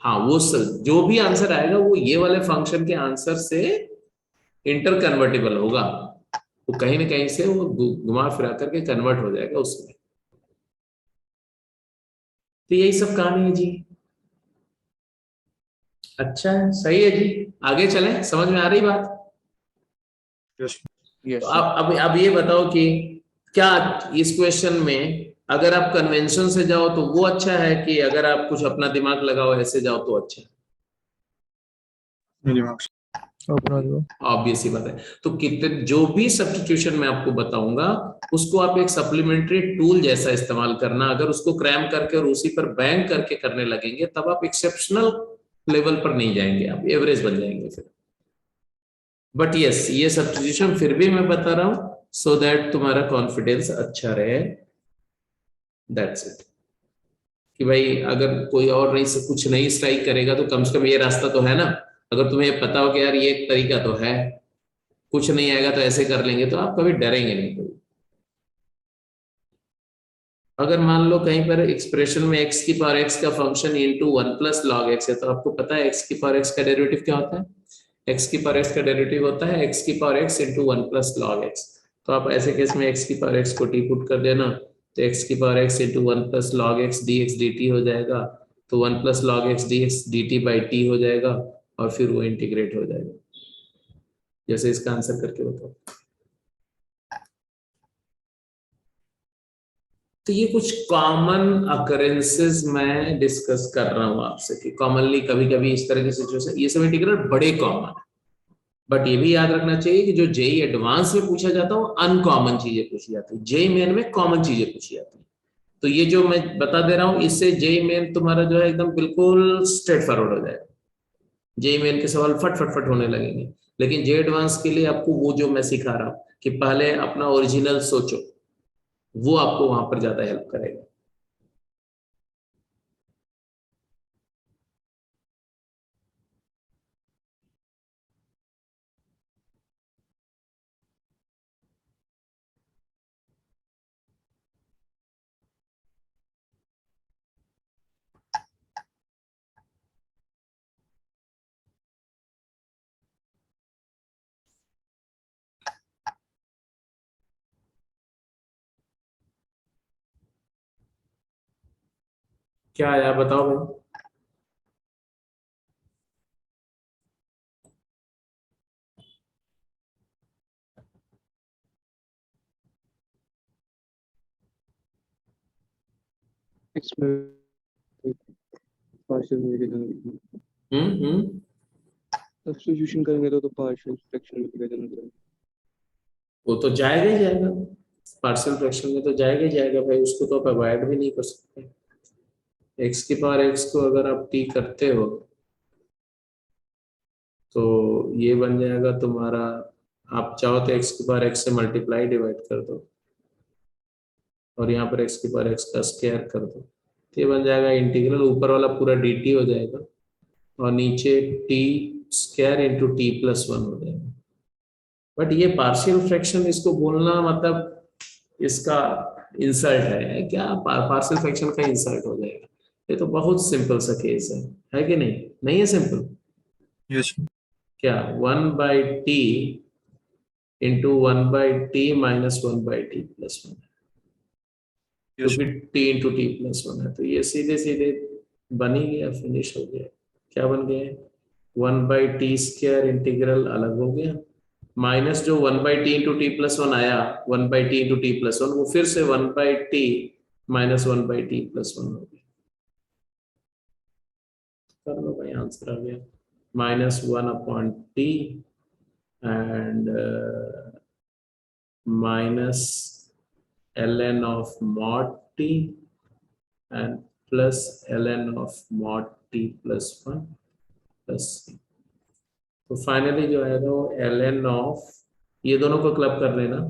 हाँ, वो जो भी आंसर आएगा वो ये वाले फंक्शन के आंसर से इंटर कन्वर्टेबल होगा, तो कहीं ना कहीं से वो घुमा फिरा करके कन्वर्ट हो जाएगा उसमें। तो यही सब कहानी है जी। अच्छा है, सही है जी, आगे चलें, समझ में आ रही बात? यस तो अब ये बताओ कि क्या इस क्वेश्चन में अगर आप कन्वेंशन से जाओ तो वो अच्छा है, कि अगर आप कुछ अपना दिमाग लगाओ ऐसे जाओ तो अच्छा है? अपना दो। ऑब्वियस ही बात है। तो कितने जो भी सब्स्टिट्यूशन मैं आपको बताऊंगा उसको आप एक सप्लीमेंट्री टूल जैसा इस्तेमाल करना, अगर उसको क्रैम करके और उसी पर बैंक करके करने लगेंगे तब आप एक्सेप्शनल लेवल पर नहीं जाएंगे, आप एवरेज बन जाएंगे फिर। बट यस, ये सब्स्टिट्यूशन फिर भी मैं बता रहा हूं सो दैट तुम्हारा कॉन्फिडेंस अच्छा रहे, दैट्स इट। कि भाई अगर कोई और नहीं से कुछ नहीं स्ट्राइक करेगा तो कम से कम ये रास्ता तो है ना, अगर तुम्हें पता हो कि यार ये एक तरीका तो है, कुछ नहीं आएगा तो ऐसे कर लेंगे, तो आप कभी डरेंगे नहीं कभी। अगर मान लो कहीं पर एक्सप्रेशन में x की पावर x का फंक्शन इंटू 1+log x है, तो आपको पता है x की पावर x का डेरिवेटिव क्या होता है? x की पावर x का डेरिवेटिव होता है x की power x into 1+log x। तो आप ऐसे केस में x की पावर x को t पुट कर देना, तो x की power x into 1+log x dx dt हो जाएगा, तो 1+log x dx dt by t हो जाएगा, और फिर वो इंटीग्रेट हो जाएगा। जैसे इसका आंसर करके बताओ। तो ये कुछ कॉमन अकरेंसेस मैं डिस्कस कर रहा हूं आपसे, कि कॉमनली कभी कभी इस तरह की सिचुएशन, ये सब इंटीग्रल बड़े कॉमन है, बट ये भी याद रखना चाहिए कि जो जेई एडवांस में पूछा जाता है वो अनकॉमन चीजें पूछी जाती है, जेई मेन में कॉमन चीजें पूछी जाती है। तो ये जो मैं बता दे रहा हूं इससे जेई मेन तुम्हारा जो है एकदम बिल्कुल स्ट्रेट फॉरवर्ड हो जाएगा, जेई मेन के सवाल फट फट फट होने लगेंगे। लेकिन जे एडवांस के लिए आपको वो जो मैं सिखा रहा हूं कि पहले अपना ओरिजिनल सोचो, वो आपको वहां पर ज्यादा हेल्प करेगा। क्या आया बताओ भाई? इसमें पार्शियल हम्म। सब्स्टिट्यूशन करेंगे तो पार्शियल फ्रैक्शन में जाना चाहिए। वो तो जाएगा ही जाएगा, पार्शियल फ्रैक्शन में तो जाएगा ही जाएगा भाई, उसको तो आप अवॉइड भी नहीं कर सकते। x की पावर x को अगर आप t करते हो तो ये बन जाएगा तुम्हारा, आप चाहो तो x की पावर x से मल्टीप्लाई डिवाइड कर दो, और यहाँ पर x की पावर x का स्क्वायर कर दो, तो ये बन जाएगा इंटीग्रल, ऊपर वाला पूरा dt हो जाएगा और नीचे t स्क्वायर इंटू t+1 हो जाएगा। बट ये पार्शियल फ्रैक्शन इसको बोलना मतलब इसका इंसल्ट है क्या? पार्शियल फ्रैक्शन का इंसल्ट हो जाएगा। ये तो बहुत सिंपल सा केस है कि नहीं? नहीं है सिंपल? यस क्या 1/t into 1/t minus 1/t+1, yes क्योंकि t इंटू t+1 है, तो ये सीधे सीधे बन ही गया, फिनिश हो गया। क्या बन गया? 1/t² इंटीग्रल अलग हो गया, माइनस जो 1/t इंटू t+1 आया, 1/t इंटू t+1 वो फिर से 1/t माइनस 1/t+1 हो गया। कर लो भाई, आंसर आ गया, -1/t and minus ln of mod t and plus ln of mod t+1 plus, तो फाइनली जो आएगा वो ln of ये दोनों को क्लब कर लेना,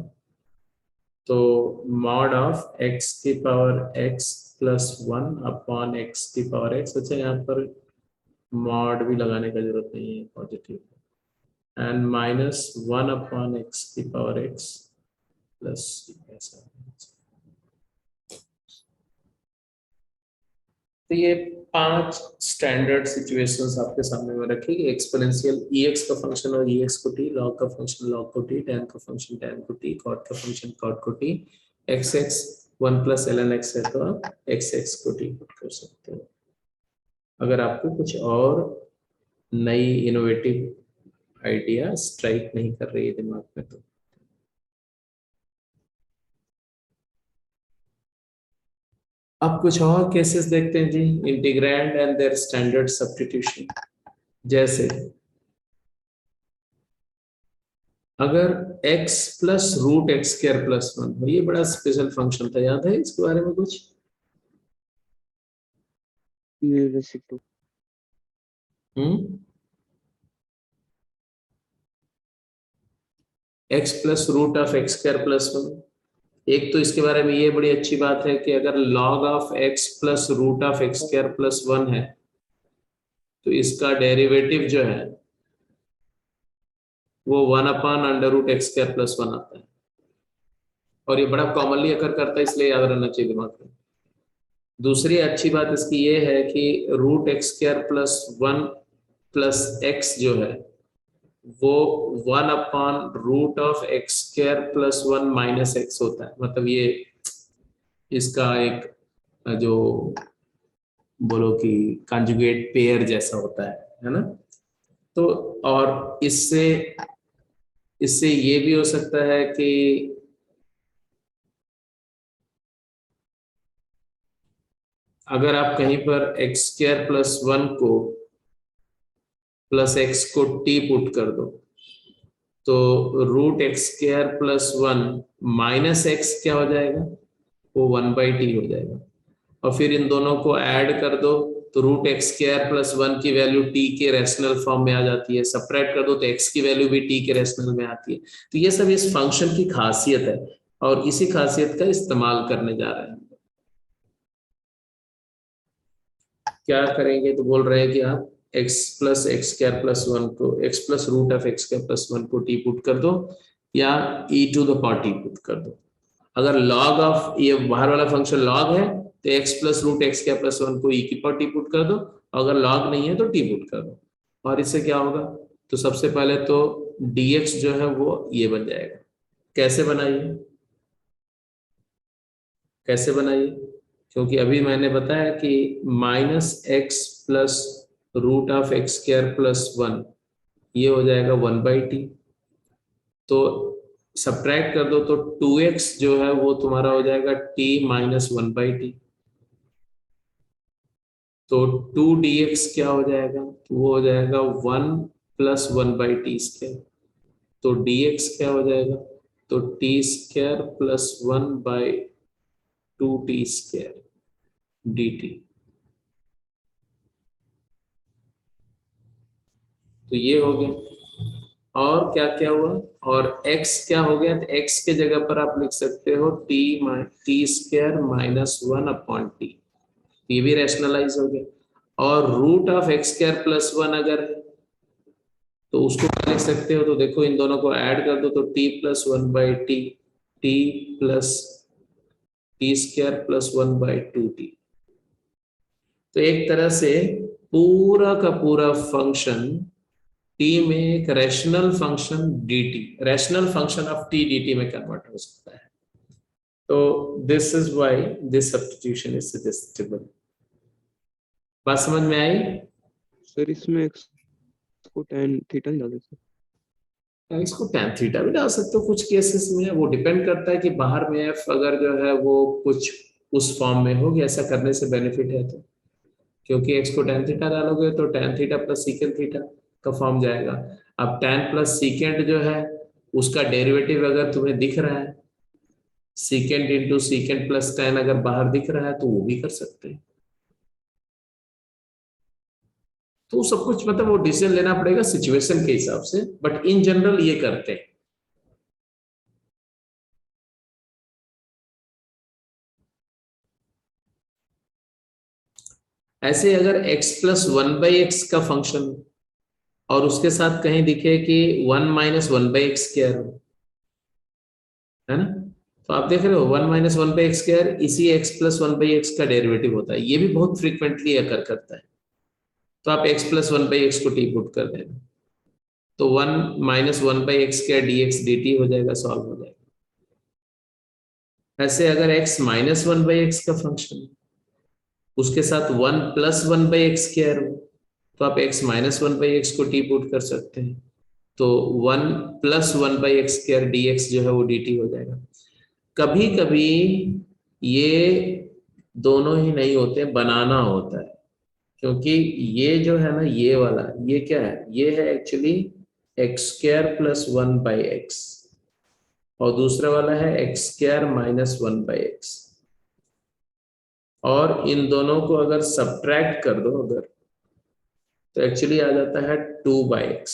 तो मॉड ऑफ x की power x plus 1 upon x की पावर x। अच्छा, यहाँ पर मॉड भी लगाने का जरूरत नहीं है, positive, and minus 1 upon x की पावर x प्लस ऐसा। तो ये 5 स्टैंडर्ड सिचुएशंस आपके सामने में रखेगी। एक्सपोनेंशियल ex का फंक्शन और ex को t, log का फंक्शन log को t, tan का फंक्शन tan को t, cot का फंक्शन cot को t, xx 1 plus ln x है तो आप xx को t पुट कर सकते हो। अगर आपको कुछ और नई इनोवेटिव आइडिया स्ट्राइक नहीं कर रही है दिमाग में तो। अब कुछ और केसेस देखते हैं जी, integrand and their standard substitution. जैसे अगर x plus root x square plus 1, ये बड़ा स्पेशल फंक्शन था, याद है इसके बारे में कुछ? ये रेसिक to x plus root of x square plus 1। एक तो इसके बारे में ये बड़ी अच्छी बात है कि अगर log of x plus root of x square plus 1 है तो इसका डेरिवेटिव जो है वो 1 upon under root x square plus 1 आता है, और ये बड़ा कॉमनली अकर करता है, इसलिए याद रहना चाहिए दिमाग में। दूसरी अच्छी बात इसकी ये है कि root x square plus 1 plus x जो है वो 1 upon root of x square plus 1 minus x होता है। मतलब ये इसका एक जो बोलो कि कंजुगेट पेयर जैसा होता है ना। तो और इससे ये भी हो सकता है कि अगर आप कहीं पर एक्स स्क्वायर प्लस 1 को प्लस एक्स को टी पुट कर दो तो root x square plus 1 minus x क्या हो जाएगा, वो 1/t हो जाएगा। और फिर इन दोनों को ऐड कर दो तो रूट एक्स स्क्वायर प्लस 1 की वैल्यू t के रैशनल फॉर्म में आ जाती है, सब्ट्रैक्ट कर दो तो x की वैल्यू भी t के रैशनल में आती है। तो ये सब इस फंक्शन की खासियत है और इसी खासियत का इस्तेमाल करने जा रहे हैं। क्या करेंगे, तो बोल रहे हैं कि आप x plus x square plus 1 को x plus root of x square plus 1 को t पुट कर दो या e to the power t put कर दो। अगर log ऑफ ये बाहर वाला फंक्शन log है तो x plus root x square plus 1 को e की पावर t पुट कर दो, अगर log नहीं है तो t पुट कर दो। और इससे क्या होगा, तो सबसे पहले तो dx जो है वो ये बन जाएगा। कैसे बनाइए, कैसे बनाइए, क्योंकि अभी मैंने बताया कि minus x plus root of x square plus 1 ये हो जाएगा 1/t। तो सब्ट्रैक्ट कर दो तो 2x जो है वो तुम्हारा हो जाएगा t माइनस 1/t। तो 2dx क्या हो जाएगा, तो वो हो जाएगा 1 प्लस 1/t स्क्वायर। तो dx क्या हो जाएगा, तो t square plus 1/2t square dt। तो ये हो गया। और क्या क्या हुआ, और x क्या हो गया, तो x के जगह पर आप लिख सकते हो t square minus 1 upon t, ये भी रैशनलाइज हो गया। और root of x square plus 1 अगर है तो उसको क्या लिख सकते हो, तो देखो इन दोनों को ऐड कर दो तो t plus 1/t, t plus t square plus 1/2t। तो एक तरह से पूरा का पूरा फंक्शन t में एक rational function dt, rational function of t dt में कन्वर्ट हो सकता है। तो this is why this substitution is suggestible. बात समझ में आई? सर इसमें x को tan थीटा डाल देते इसको tan थीटा भी डाल सकते हो कुछ केसेस में, वो डिपेंड करता है कि बाहर में f अगर जो है वो कुछ उस फॉर्म में होगी, ऐसा करने से बेनिफिट है। तो क्योंकि x को tan थीटा डालोगे तो tan theta plus secant theta का फॉर्म जाएगा। अब tan प्लस सीकेंट जो है उसका डेरिवेटिव अगर तुम्हें दिख रहा है, secant into secant plus tan अगर बाहर दिख रहा है तो वो भी कर सकते हैं। तो सब कुछ मतलब वो डिसीजन लेना पड़ेगा सिचुएशन के हिसाब से, बट इन जनरल ये करते हैं। ऐसे अगर x प्लस 1/x का फंक्शन और उसके साथ कहीं दिखे कि 1 माइनस 1/x स्क्वायर है ना, तो आप देख रहे हो 1 माइनस 1/x स्क्वायर इसी x प्लस 1/x का डेरिवेटिव होता है। ये भी बहुत फ्रीक्वेंटली अकर करता है। तो आप x प्लस 1/x को टी पुट कर देना, तो 1 minus 1/x square dx dt हो जाएगा, सॉल्व हो जाएगा। ऐसे अगर x माइनस 1/x का फंक्शन उसके साथ 1 प्लस 1/x स्क्वायर हो, तो आप x माइनस 1/x को टी पुट कर सकते हैं, तो 1 प्लस 1/x स्क्वायर dx जो है वो dt हो जाएगा। कभी कभी ये दोनों ही नहीं होते, बनाना होता है, क्योंकि ये जो है ना ये वाला, ये क्या है, ये है actually x square plus 1/x और दूसरा वाला है एक्स स्क्वायर माइनस 1/x, और इन दोनों को अगर सब्ट्रैक्ट कर दो अगर, तो एक्चुअली आ जाता है 2/x।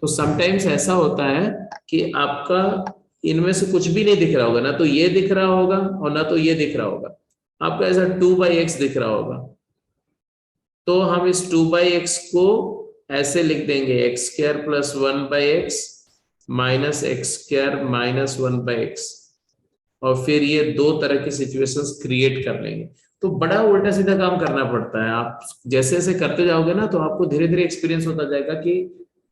तो समटाइम्स ऐसा होता है कि आपका इनमें से कुछ भी नहीं दिख रहा होगा, ना तो ये दिख रहा होगा और ना तो ये दिख रहा होगा, आपका ऐसा 2/x दिख रहा होगा। तो हम इस 2/x को ऐसे लिख देंगे x square plus 1/x minus x square minus 1/x, और फिर ये दो तरह की सिचुएशंस क्रिएट कर लेंगे। तो बड़ा उल्टा सीधा काम करना पड़ता है। आप जैसे जैसे करते जाओगे ना, तो आपको धीरे धीरे एक्सपीरियंस होता जाएगा कि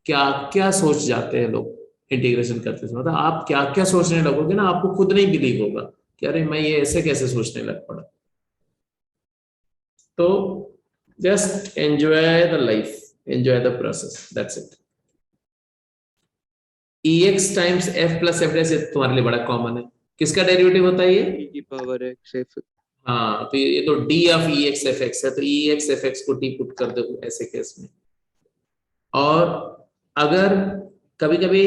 क्या क्या सोच जाते हैं लोग इंटीग्रेशन करते समय। मतलब आप क्या क्या सोचने लगोगे ना, आपको खुद नहीं बिलीव होगा कि अरे मैं ये ऐसे कैसे सोचने लग पड़ा। तो just enjoy the life, enjoy the process, that's it. ex times f plus f dash तुम्हारे लिए बड़ा कॉमन है। किसका डेरिवेटिव होता है ये? e की पावर x f। हाँ, तो ये तो d ऑफ ex fx है, तो ex fx को t पुट कर दो ऐसे केस में। और अगर कभी कभी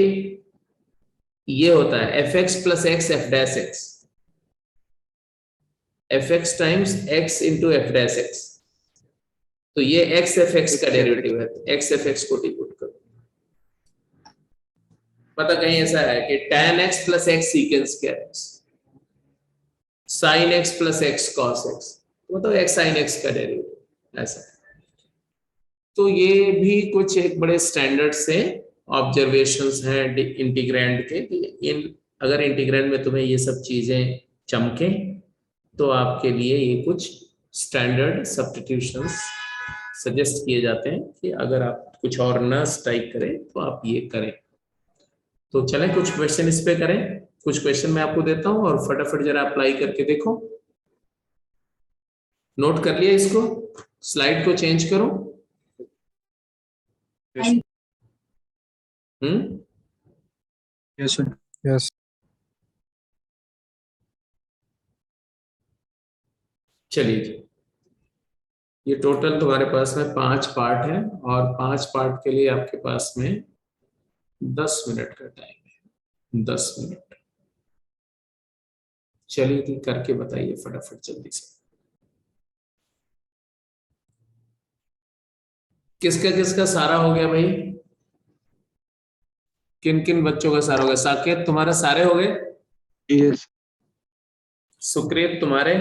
ये होता है fx plus x f dash x, fx times x into f dash x, तो ये x fx का डेरिवेटिव है, x fx को t पुट करो। पता कहीं ऐसा है कि tan x plus x secant square x, sin x plus x cos x, वो तो x sin x का डेरिवेटिव ऐसा है। तो ये भी कुछ एक बड़े स्टैंडर्ड से ऑब्जर्वेशंस हैं इंटीग्रैंड के, इन अगर इंटीग्रैंड में तुम्हें ये सब चीजें चमके तो आपके लिए ये कुछ स्टैंडर्ड सब्स्टिट्यूशंस सजेस्ट किए जाते हैं कि अगर आप कुछ और न स्ट्राइक करें तो आप ये करें। तो चलें कुछ क्वेश्चन इस पे करें। कुछ क्वेश्चन मैं आपको देता हूं और फटाफट जरा अप्लाई करके देखो। नोट कर लिया इसको, स्लाइड को चेंज करो। Yes sir. यस। चलिए जी, ये टोटल तुम्हारे पास में 5 पार्ट है और 5 पार्ट के लिए आपके पास में 10 मिनट का टाइम है। 10 मिनट। चलिए जी, करके बताइए फटाफट जल्दी से। किसका किसका सारा हो गया भाई? किन किन बच्चों का सारा हो गया? साकेत तुम्हारा सारे हो गए? यस। सुक्रित तुम्हारे?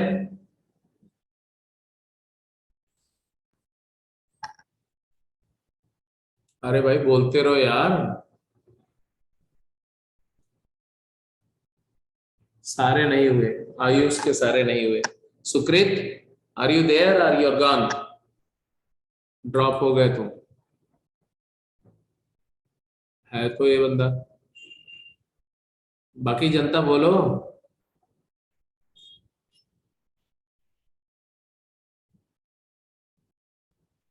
अरे भाई बोलते रहो यार। सारे नहीं हुए, आयुष के सारे नहीं हुए। Sukrit, are you there? Are you gone? Drop हो गए तुम? है तो ये बंदा। बाकी जनता बोलो।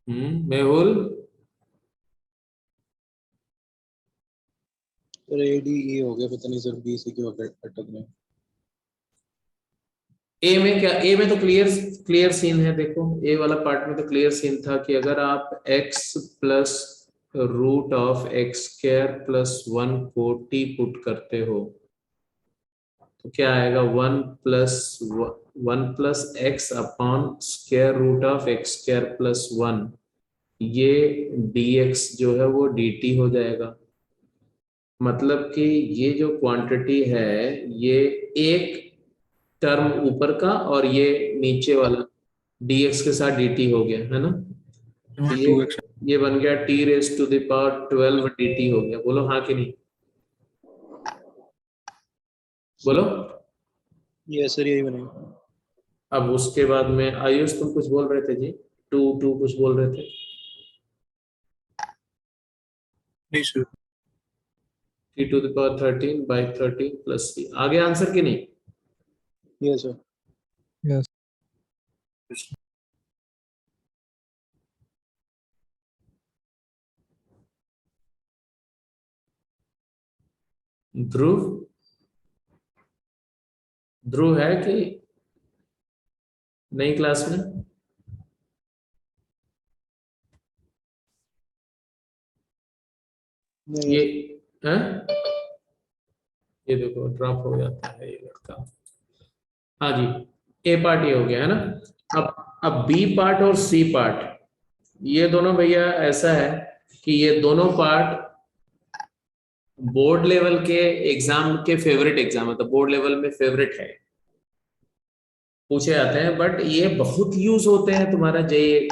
मेहुल? सर ADE हो गया, पता नहीं सर BC क्यों अटक रहे हैं। ए में क्या? ए में तो क्लियर सीन है। देखो ए वाला पार्ट में तो क्लियर सीन था कि अगर आप x plus root of x square plus 1 को t पुट करते हो तो क्या आएगा? 1 plus x upon square root of x square plus 1, ये dx जो है वो dt हो जाएगा। मतलब कि ये जो क्वांटिटी है ये एक टर्म ऊपर का और ये नीचे वाला dx के साथ dt हो गया है ना, तो ये 2x ये बन गया t raise to the power 12 dt हो गया। बोलो हाँ कि नहीं, बोलो। यस सर, यही बनेगा। अब उसके बाद में आयुष तुम कुछ बोल रहे थे जी, टू टू कुछ बोल रहे थे। नहीं sir. t to the power 13 by 13 plus c, आगे आंसर की नहीं। Yes sir. Yes. Dhruv, Dhruv है कि नई क्लास में? नहीं ये यस। है, ये देखो ड्रॉप हो जाता है ये लड़का। हाँ जी, ए पार्ट ये हो गया है ना। अब बी पार्ट और सी पार्ट, ये दोनों भैया ऐसा है कि ये दोनों पार्ट बोर्ड लेवल के एग्जाम के फेवरेट एग्जाम है, तो बोर्ड लेवल में फेवरेट है, पूछे जाते हैं, बट ये बहुत यूज होते हैं तुम्हारा जे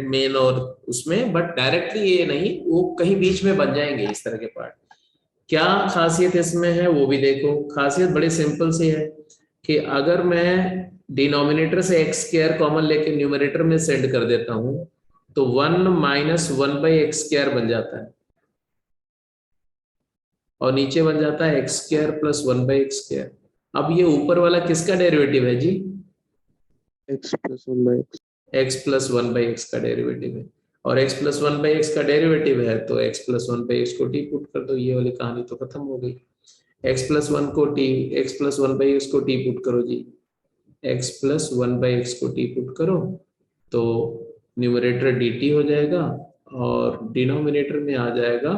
मेन और उसमें, बट डायरेक्टली ये नहीं, वो कहीं बीच में बन जाएंगे इस तरह के पार्ट। क्या खासियत इसमें है वो भी देखो। खासियत बड़ी सिंपल सी है कि अगर मैं डिनोमिनेटर से एक्स स्क्वायर कॉमन लेके न्यूमरेटर में सेंड कर देता हूं तो 1 माइनस 1/x² बन जाता है, और नीचे बन जाता है x² प्लस 1/x²। अब ये ऊपर वाला किसका डेरिवेटिव है जी? x plus 1/x। x plus 1/x का डेरिवेटिव है, और x प्लस 1/x का डेरिवेटिव है तो x प्लस 1/x को टी पुट कर दो, ये वाली कहानी तो खत्म हो गई। x प्लस 1 को टी, x प्लस 1/x को टी पुट करो जी, x प्लस 1/x को टी पुट करो तो न्यूमरेटर dt हो जाएगा और डिनोमिनेटर में आ जाएगा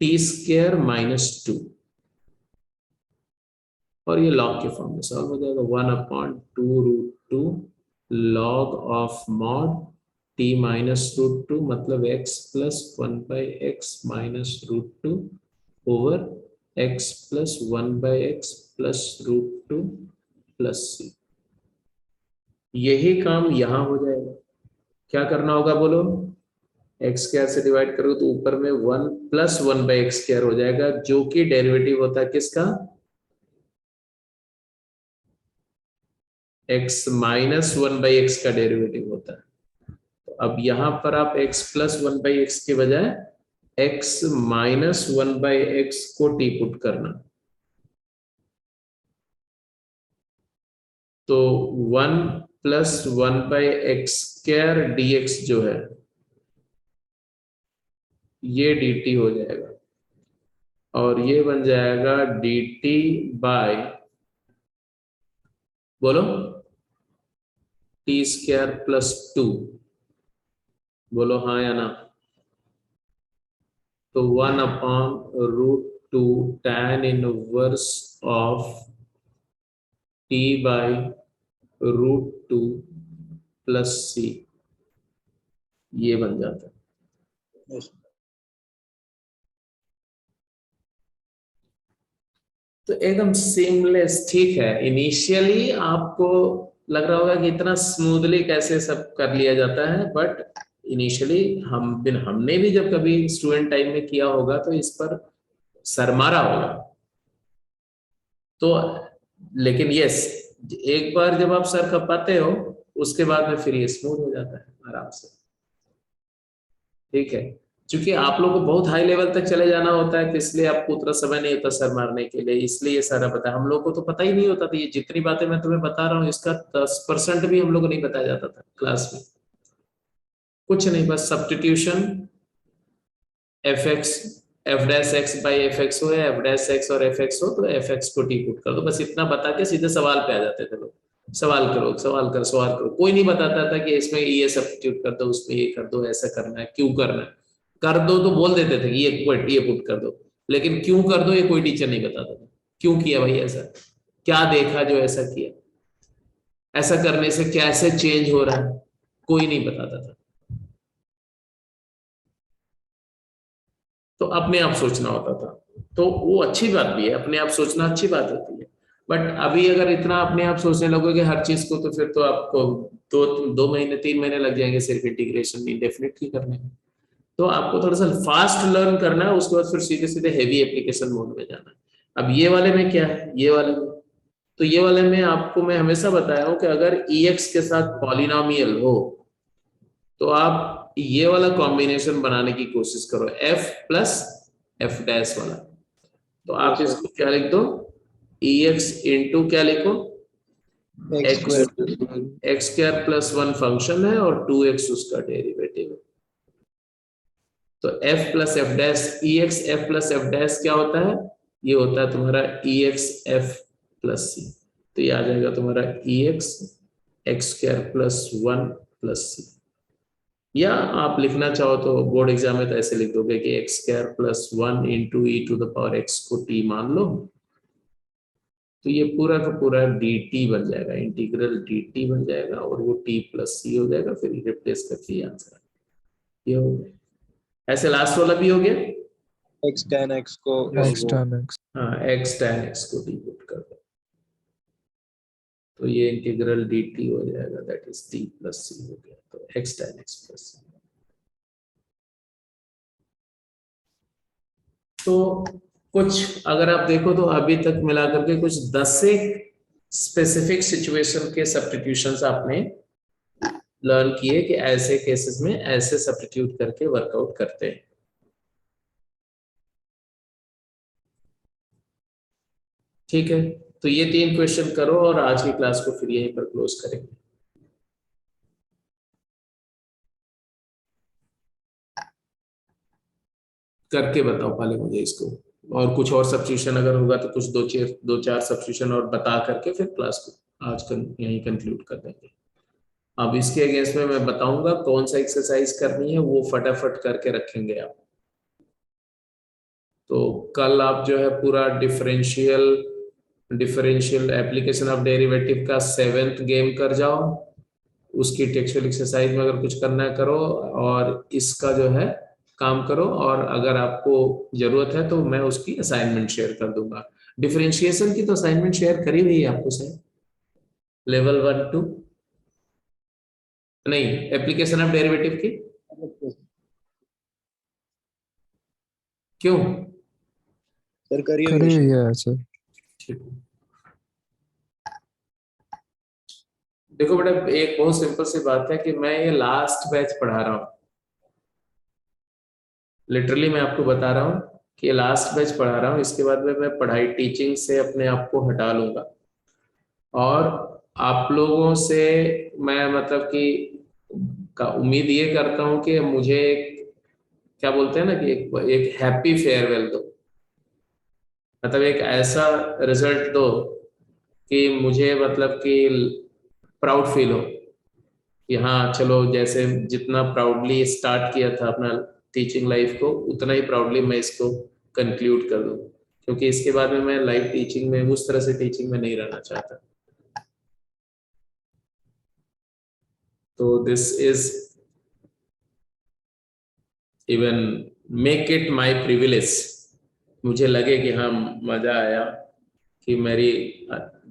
t² माइनस 2, और ये लॉग के फॉर्म में सॉल्व हो जाएगा। 1/2√2 log of mod t minus √2 मतलब x plus 1/x minus √2 over x plus 1/x plus √2 plus c। यही काम यहां हो जाएगा। क्या करना होगा बोलो? x² से डिवाइड करो तो ऊपर में 1 प्लस 1/x² हो जाएगा, जो कि डेरिवेटिव होता है किसका? x माइनस 1/x का डेरिवेटिव होता है। तो अब यहां पर आप x प्लस 1/x के बजाय x माइनस 1/x को टी पुट करना, तो 1 प्लस 1/x² dx जो है ये dt हो जाएगा, और ये बन जाएगा dt बाय, बोलो, t² प्लस 2, बोलो हाँ या ना। तो 1/√2 tan inverse of t by √2 plus c, ये बन जाता है। यस। तो एकदम सीमलेस, ठीक है। इनिशियली आपको लग रहा होगा कि इतना स्मूथली कैसे सब कर लिया जाता है, बट इनिशियली हमने भी जब कभी स्टूडेंट टाइम में किया होगा तो इस पर सरमारा होगा। तो लेकिन यस, एक बार जब आप सर खपाते हो उसके बाद में फिर ये स्मूथ हो जाता है आराम से, ठीक है। क्योंकि आप लोग को बहुत हाई लेवल तक चले जाना होता है, तो इसलिए आपको उतना समय नहीं होता सर मारने के लिए, इसलिए ये सारा पता है। हम लोग को तो पता ही नहीं होता था, ये जितनी बातें मैं तुम्हें बता रहा हूँ इसका 10% भी हम लोग को नहीं बताया जाता था क्लास में। कुछ नहीं, बस substitution F x, F dash x by F x हो या एफ डैश एक्स और एफ एक्स हो तो एफ एक्स को टी पुट कर दो, बस इतना बता के सीधे सवाल पे आ जाते थे लोग। सवाल करो, सवाल करो, सवाल करो। कोई नहीं बताता था कि इसमें ये सब्स्टिट्यूट कर दो, उसमें ये कर दो, ऐसा करना है, क्यों करना है। कर दो तो बोल देते थे कि ये पुट कर दो, लेकिन क्यों कर दो ये कोई टीचर नहीं बताता था। क्यों किया भाई ऐसा, क्या देखा जो ऐसा किया, ऐसा करने से कैसे चेंज हो रहा है, कोई नहीं बताता था। तो अपने आप सोचना होता था, तो वो अच्छी बात भी है, अपने आप सोचना अच्छी बात होती है। बट अभी अगर इतना अपने आप सोचने लगोगे हर चीज को, तो फिर तो आपको 2 महीने 3 महीने लग जाएंगे सिर्फ इंटीग्रेशन इंडेफिनिटली करने में। तो आपको थोड़ा सा फास्ट लर्न करना है, उसके बाद फिर सीधे सीधे हेवी एप्लीकेशन मोड में जाना है। अब ये वाले में क्या है, ये वाले में, तो ये वाले में आपको मैं हमेशा बताया हूं कि अगर EX के साथ पॉलिनोमियल हो तो आप ये वाला कॉम्बिनेशन बनाने की कोशिश करो, F प्लस F डैश वाला। तो आप Yes, sir. इसको क्या लिख दो, EX इंटू क्या लिखो, X x square. X square plus 1 function है और 2x उसका डेरिवेटिव है। तो F plus F dash EX F plus F dash क्या होता है, ये होता है तुम्हारा EX F प्लस C। तो ये आ जाएगा तुम्हारा EX x square plus 1 plus C। या आप लिखना चाहो तो बोर्ड एग्जाम में तो ऐसे लिख दोगे कि x square plus 1 into e to the power x को t मान लो, तो ये पूरा का पूरा dt बन जाएगा, इंटीग्रल dt बन जाएगा और वो t प्लस c हो जाएगा, फिर रिप्लेस करके ये आंसर ये हो गया। ऐसे लास्ट वाला भी हो गया, X tan X को X tan X. हाँ x tan x को d पुट कर दो, तो ये इंटीग्रल dt हो जाएगा, that is t plus c हो गया, तो x tan x plus c। तो कुछ अगर आप देखो तो अभी तक मिला करके कुछ 10 से स्पेसिफिक सिचुएशन के सब्स्टिट्यूशंस आपने लर्न किए कि ऐसे केसेस में ऐसे सब्स्टिट्यूट करके वर्कआउट करते हैं। ठीक है, तो ये 3 क्वेश्चन करो और आज की क्लास को फिर यहीं पर क्लोज करेंगे। करके बताओ पहले मुझे इसको, और कुछ और सब्स्टिट्यूशन अगर होगा तो कुछ दो चार सब्स्टिट्यूशन और बता करके फिर क्लास को आज यहीं कंक्लूड कर देंगे। अब इसके अगेंस्ट में मैं बताऊंगा कौन सा एक्सरसाइज करनी है, वो फटाफट करके रखेंगे आप। तो कल आप जो है पूरा differential differential application of derivative का 7th गेम कर जाओ, उसकी टेक्सचुअल एक्सरसाइज में अगर कुछ करना है करो, और इसका जो है काम करो, और अगर आपको जरूरत है तो मैं उसकी असाइनमेंट शेयर कर दूंगा। डिफरेंशिएशन की तो असाइनमेंट शेयर करी हुई है आपको सर, लेवल 1 2, नहीं एप्लीकेशन ऑफ डेरिवेटिव की, क्यों? सर करी हुई है करी हुई शेयर। है सर. ठीक है। देखो बेटा, एक बहुत सिंपल सी बात है कि मैं ये लास्ट बैच पढ़ा रहा हूँ, लिटरली मैं आपको बता रहा हूँ कि ये लास्ट बैच पढ़ा रहा हूँ, इसके बाद में मैं पढ़ाई टीचिंग से अपने आप को हटा लूंगा, और आप लोगों से मैं मतलब कि का उम्मीद ये करता हूँ कि मुझे क्या बोलते हैं ना कि एक हैप्पी फेयरवेल दो, मतलब एक ऐसा रिजल्ट दो कि मुझे मतलब कि प्राउड फील हो कि हाँ चलो, जैसे जितना प्राउडली स्टार्ट किया था अपना टीचिंग लाइफ को, उतना ही प्राउडली मैं इसको कंक्लूड कर दूं, क्योंकि इसके बाद में मैं लाइफ टीचिंग में उस तरह से टीचिंग में नहीं रहना चाहता। तो this is even make it my privilege, मुझे लगे कि हाँ मजा आया कि मेरी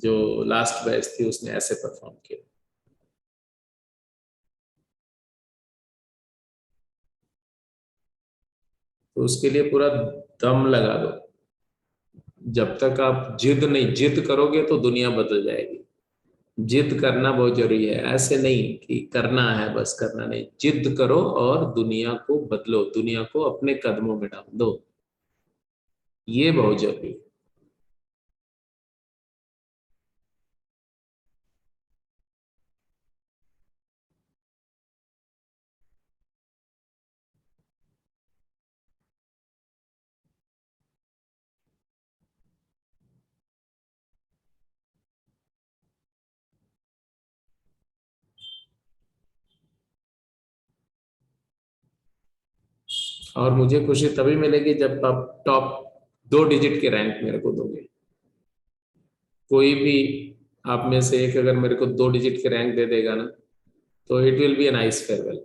जो लास्ट बैच थी उसने ऐसे परफॉर्म किया। तो उसके लिए पूरा दम लगा दो, जब तक आप जिद करोगे तो दुनिया बदल जाएगी। जिद करना बहुत जरूरी है, ऐसे नहीं कि करना है बस, करना नहीं, जिद करो और दुनिया को बदलो, दुनिया को अपने कदमों में डाल दो, ये बहुत जरूरी है। और मुझे खुशी तभी मिलेगी जब आप टॉप 2 डिजिट के रैंक मेरे को दोगे। कोई भी आप में से एक अगर मेरे को 2 डिजिट के रैंक दे देगा ना, तो it will be a nice farewell.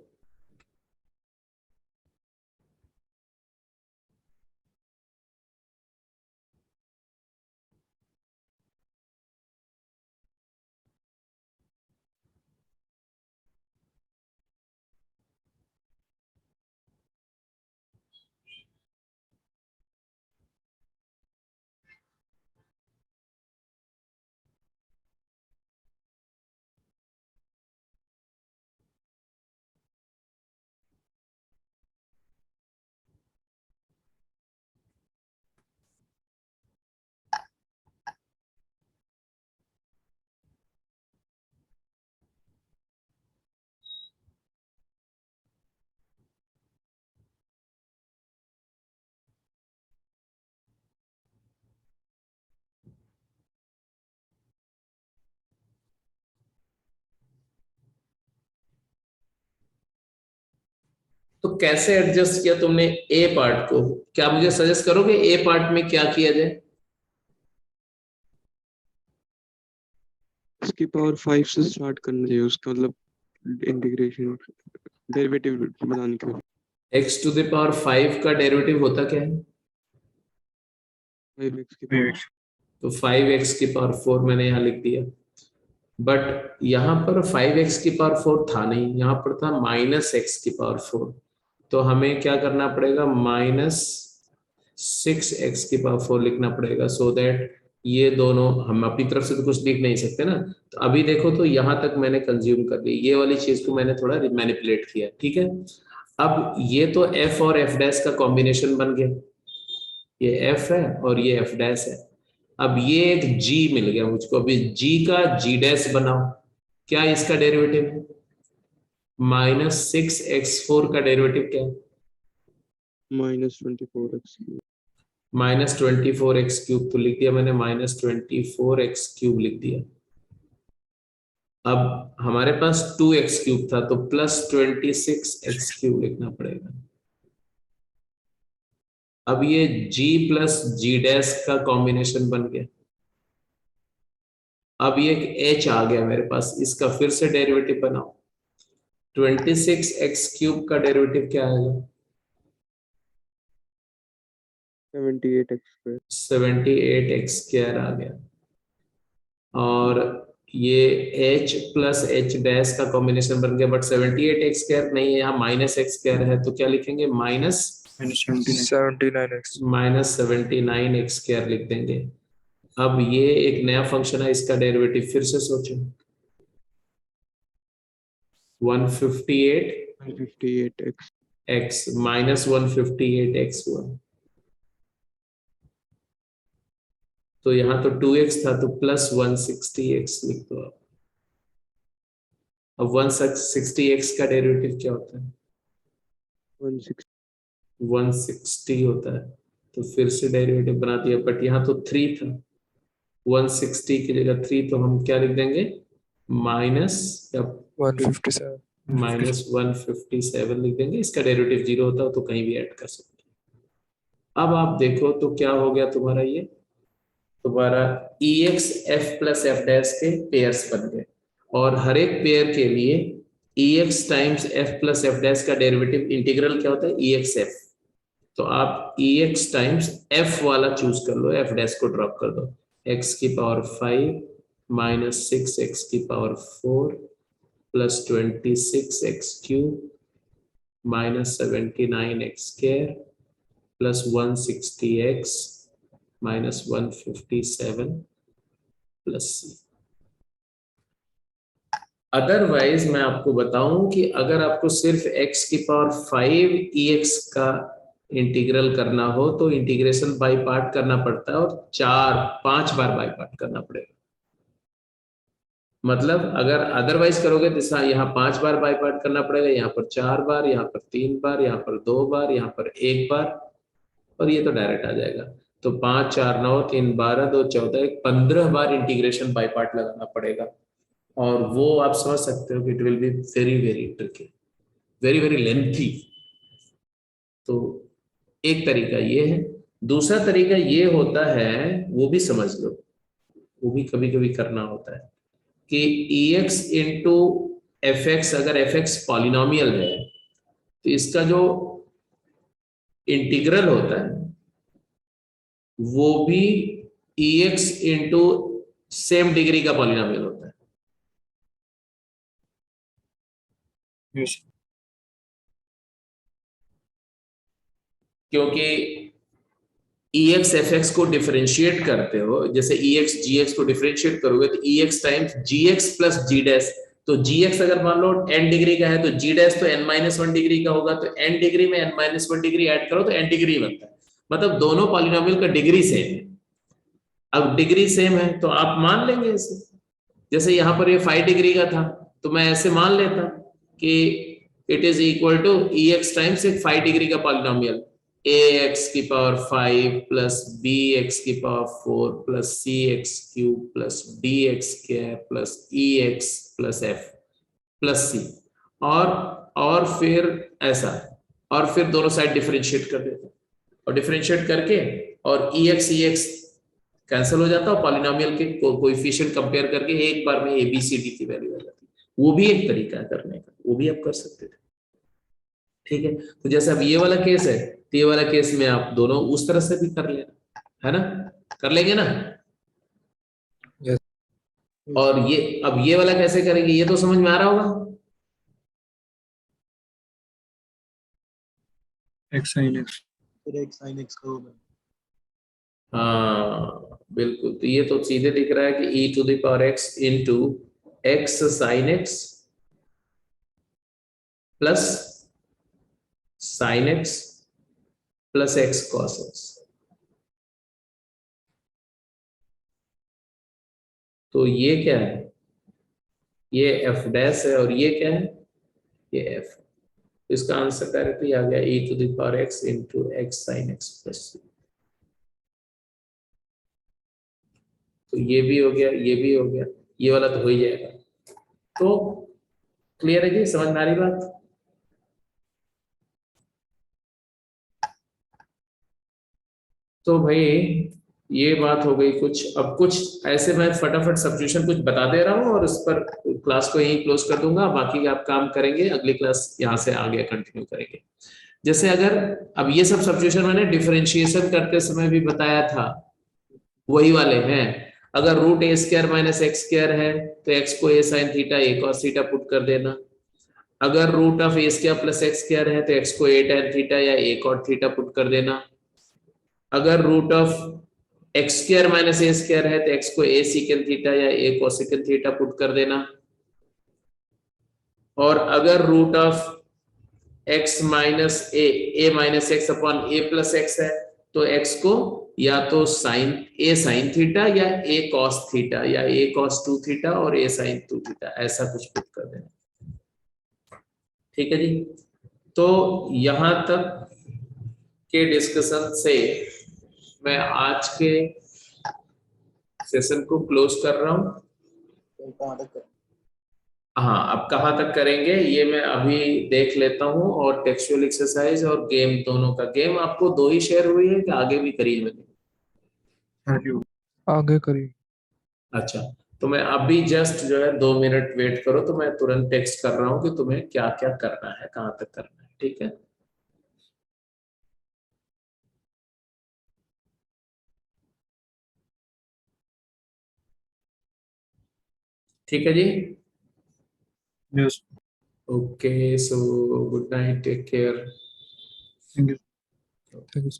तो कैसे एडजस्ट किया तुमने ए पार्ट को? क्या मुझे सजेस्ट करोगे ए पार्ट में क्या किया जाए? इसकी पावर 5 से स्टार्ट करना चाहिए, उसका मतलब इंटीग्रेशन डेरिवेटिव बनाने के लिए। x टू द पावर 5 का डेरिवेटिव होता क्या है? 5x की पावर, तो 5x की पावर 4 मैंने यहाँ लिख दिया, बट यहाँ पर 5x की पावर 4 था नहीं, यहाँ पर था -x की पावर 4। तो हमें क्या करना पड़ेगा? -6x की पावर 4 लिखना पड़ेगा, सो दैट ये दोनों हम अपनी तरफ से तो कुछ लिख नहीं सकते ना। तो अभी देखो, तो यहाँ तक मैंने कंज्यूम कर ली, ये वाली चीज को मैंने थोड़ा मैनिपुलेट किया, ठीक है। अब ये तो f और f डैश का कॉम्बिनेशन बन गया, ये f है और ये f डैश है। अब ये एक g मिल गया मुझको, अभी g का g डैश बनाओ, क्या इसका डेरिवेटिव है? -6x4 का डेरिवेटिव क्या है? -24x -24x³ तो लिख दिया मैंने, -24x³ लिख दिया। अब हमारे पास 2x³ था, तो +26x³ लिखना पड़ेगा। अब ये g प्लस g डैश का कॉम्बिनेशन बन गया। अब ये एक h आ गया मेरे पास, इसका फिर से डेरिवेटिव बनाओ। 26x³ का डेरिवेटिव क्या आएगा? 78x²। 78x² आ गया। और ये h प्लस h डैश का कॉम्बिनेशन बन गया, बट 78x² नहीं है, यहाँ -x² है, तो क्या लिखेंगे? -79x। -79x² लिख देंगे। अब ये एक नया फंक्शन है, इसका डेरिवेटिव फिर से सोचो। 158x 158x -158x हुआ, तो यहाँ तो 2x था, तो +160x लिख दो आप। अब 160x का डेरिवेटिव क्या होता है? 160 होता है, तो फिर से डेरिवेटिव बना दिया, बट यहाँ तो 3 था, 160 की जगह 3, तो हम क्या लिख देंगे? -157। -157 लिख देंगे। इसका डेरिवेटिव 0 होता है तो कहीं भी ऐड कर सकते हैं। अब आप देखो तो क्या हो गया तुम्हारा, ये तुम्हारा EX f plus f dash के पेयर्स बन गए, और हर एक पेयर के लिए EX times f plus f dash का डेरिवेटिव इंटीग्रल क्या होता है? EX f। तो आप EX टाइम्स f वाला चूज कर लो, f डैश को ड्रॉप कर दो। x की पावर 5 -6x की power 4 plus 26x³ -79x² plus 160x -157 plus c। Otherwise मैं आपको बताऊं कि अगर आपको सिर्फ x की पावर 5 EX का इंटीग्रल करना हो तो इंटीग्रेशन बाय पार्ट करना पड़ता है, और 4-5 बार बाय पार्ट करना पड़ेगा। मतलब अगर अदरवाइज करोगे तो यहाँ 5 बार बाय पार्ट करना पड़ेगा, यहाँ पर 4 बार, यहाँ पर 3 बार, यहाँ पर 2 बार, यहाँ पर 1 बार, और ये तो डायरेक्ट आ जाएगा। तो 5 4 9 3 12 2 14 15 बार इंटीग्रेशन बाय पार्ट लगाना पड़ेगा, और वो आप समझ सकते हो कि it will be very very tricky, very very lengthy. तो एक तरीका ये है। दूसरा तरीका ये होता है, वो भी समझ लो, वो भी कभी कभी करना होता है कि EX इंटू FX, अगर FX पॉलिनोमियल है तो इसका जो इंटीग्रल होता है वो भी EX इंटू सेम डिग्री का पॉलिनोमियल होता है। Yes. क्योंकि EX FX को डिफरेंशिएट करते हो, जैसे EX GX को डिफरेंशिएट करोगे तो EX times GX plus G dash, तो GX अगर मान लो n डिग्री का है तो G डैश तो n-1 डिग्री का होगा, तो n डिग्री में n-1 डिग्री ऐड करो तो n डिग्री बनता है। मतलब दोनों पॉलिनोमियल का डिग्री सेम है। अब डिग्री सेम है तो आप मान लेंगे इसे, जैसे यहाँ पर ये 5 डिग्री का था तो मैं ऐसे मान लेता कि it is equal to EX times एक 5 डिग्री का पॉलिनोमियल, AX की पावर 5 प्लस BX की power 4 plus CX³ plus DX² plus EX plus F plus C, और फिर ऐसा और फिर दोनों साइड डिफरेंशिएट कर देते हैं, और डिफरेंशिएट करके और EX कैंसिल हो जाता है, पॉलिनोमियल के कोएफिशिएंट कंपेयर करके एक बार में ABCD की वैल्यू आ जाती है। वो भी एक तरीका है करने का, वो भी आप कर सकते थे। ठीक है, तो जैसे अब ये वाला केस है, तो ये वाला केस में आप दोनों उस तरह से भी कर लेना, है ना, कर लेंगे ना। Yes. और ये अब ये वाला कैसे करेंगे, ये तो समझ में आ रहा होगा। X sin X. फिर x sin x का होगा। हाँ बिल्कुल, तो ये तो सीधे दिख रहा है कि e⁻x into x sin x plus sin x plus x cos x। तो ये क्या है, ये f डैश है, और ये क्या है, ये f। इसका आंसर डायरेक्टली आ गया e⁻x into x sin x plus. तो ये भी हो गया, ये भी हो गया, ये वाला तो हो ही जाएगा। तो क्लियर है जी, समझ में आ रही बात। तो भाई ये बात हो गई कुछ। अब कुछ ऐसे मैं फटाफट सब्स्टिट्यूशन कुछ बता दे रहा हूँ और इस पर क्लास को यहीं क्लोज कर दूंगा, बाकी आप काम करेंगे, अगली क्लास यहाँ से आगे कंटिन्यू करेंगे। जैसे अगर अब ये सब सब्स्टिट्यूशन मैंने डिफरेंशिएशन करते समय भी बताया था, वही वाले हैं। अगर root a square minus x square है तो एक्स को a sine theta a cos theta put कर देना। अगर root of a square plus x square है तो एक्स को ए tan थीटा या ए कॉट थीटा पुट कर देना। अगर root of x square minus a square है तो एक्स को ए सीकेंड थीटा या ए कोसेकेंड थीटा पुट कर देना। और अगर root of x minus a minus x upon a plus x है तो एक्स को या तो साइन थीटा या ए कॉस थीटा या ए कॉस 2 थीटा और ए साइन 2 थीटा ऐसा कुछ पुट कर देना। ठीक है जी, तो यहां तक के डिस्कशन से मैं आज के सेशन को क्लोज कर रहा हूं। तो कहाँ तक करें? हाँ, अब कहाँ तक करेंगे ये मैं अभी देख लेता हूँ, और टेक्सचुअल एक्सरसाइज और गेम दोनों का। गेम आपको 2 ही शेयर हुई है कि आगे भी करी है मैंने? आगे करिए। अच्छा, तो मैं अभी जस्ट जो है 2 मिनट वेट करो, तो मैं तुरंत टेक्स्ट कर रहा हूँ कि तुम्हें क्या क्या करना है, कहाँ तक करना है। ठीक है, ठीक है जी। Yes. Okay, so good night, take care. Thank you. Thank you.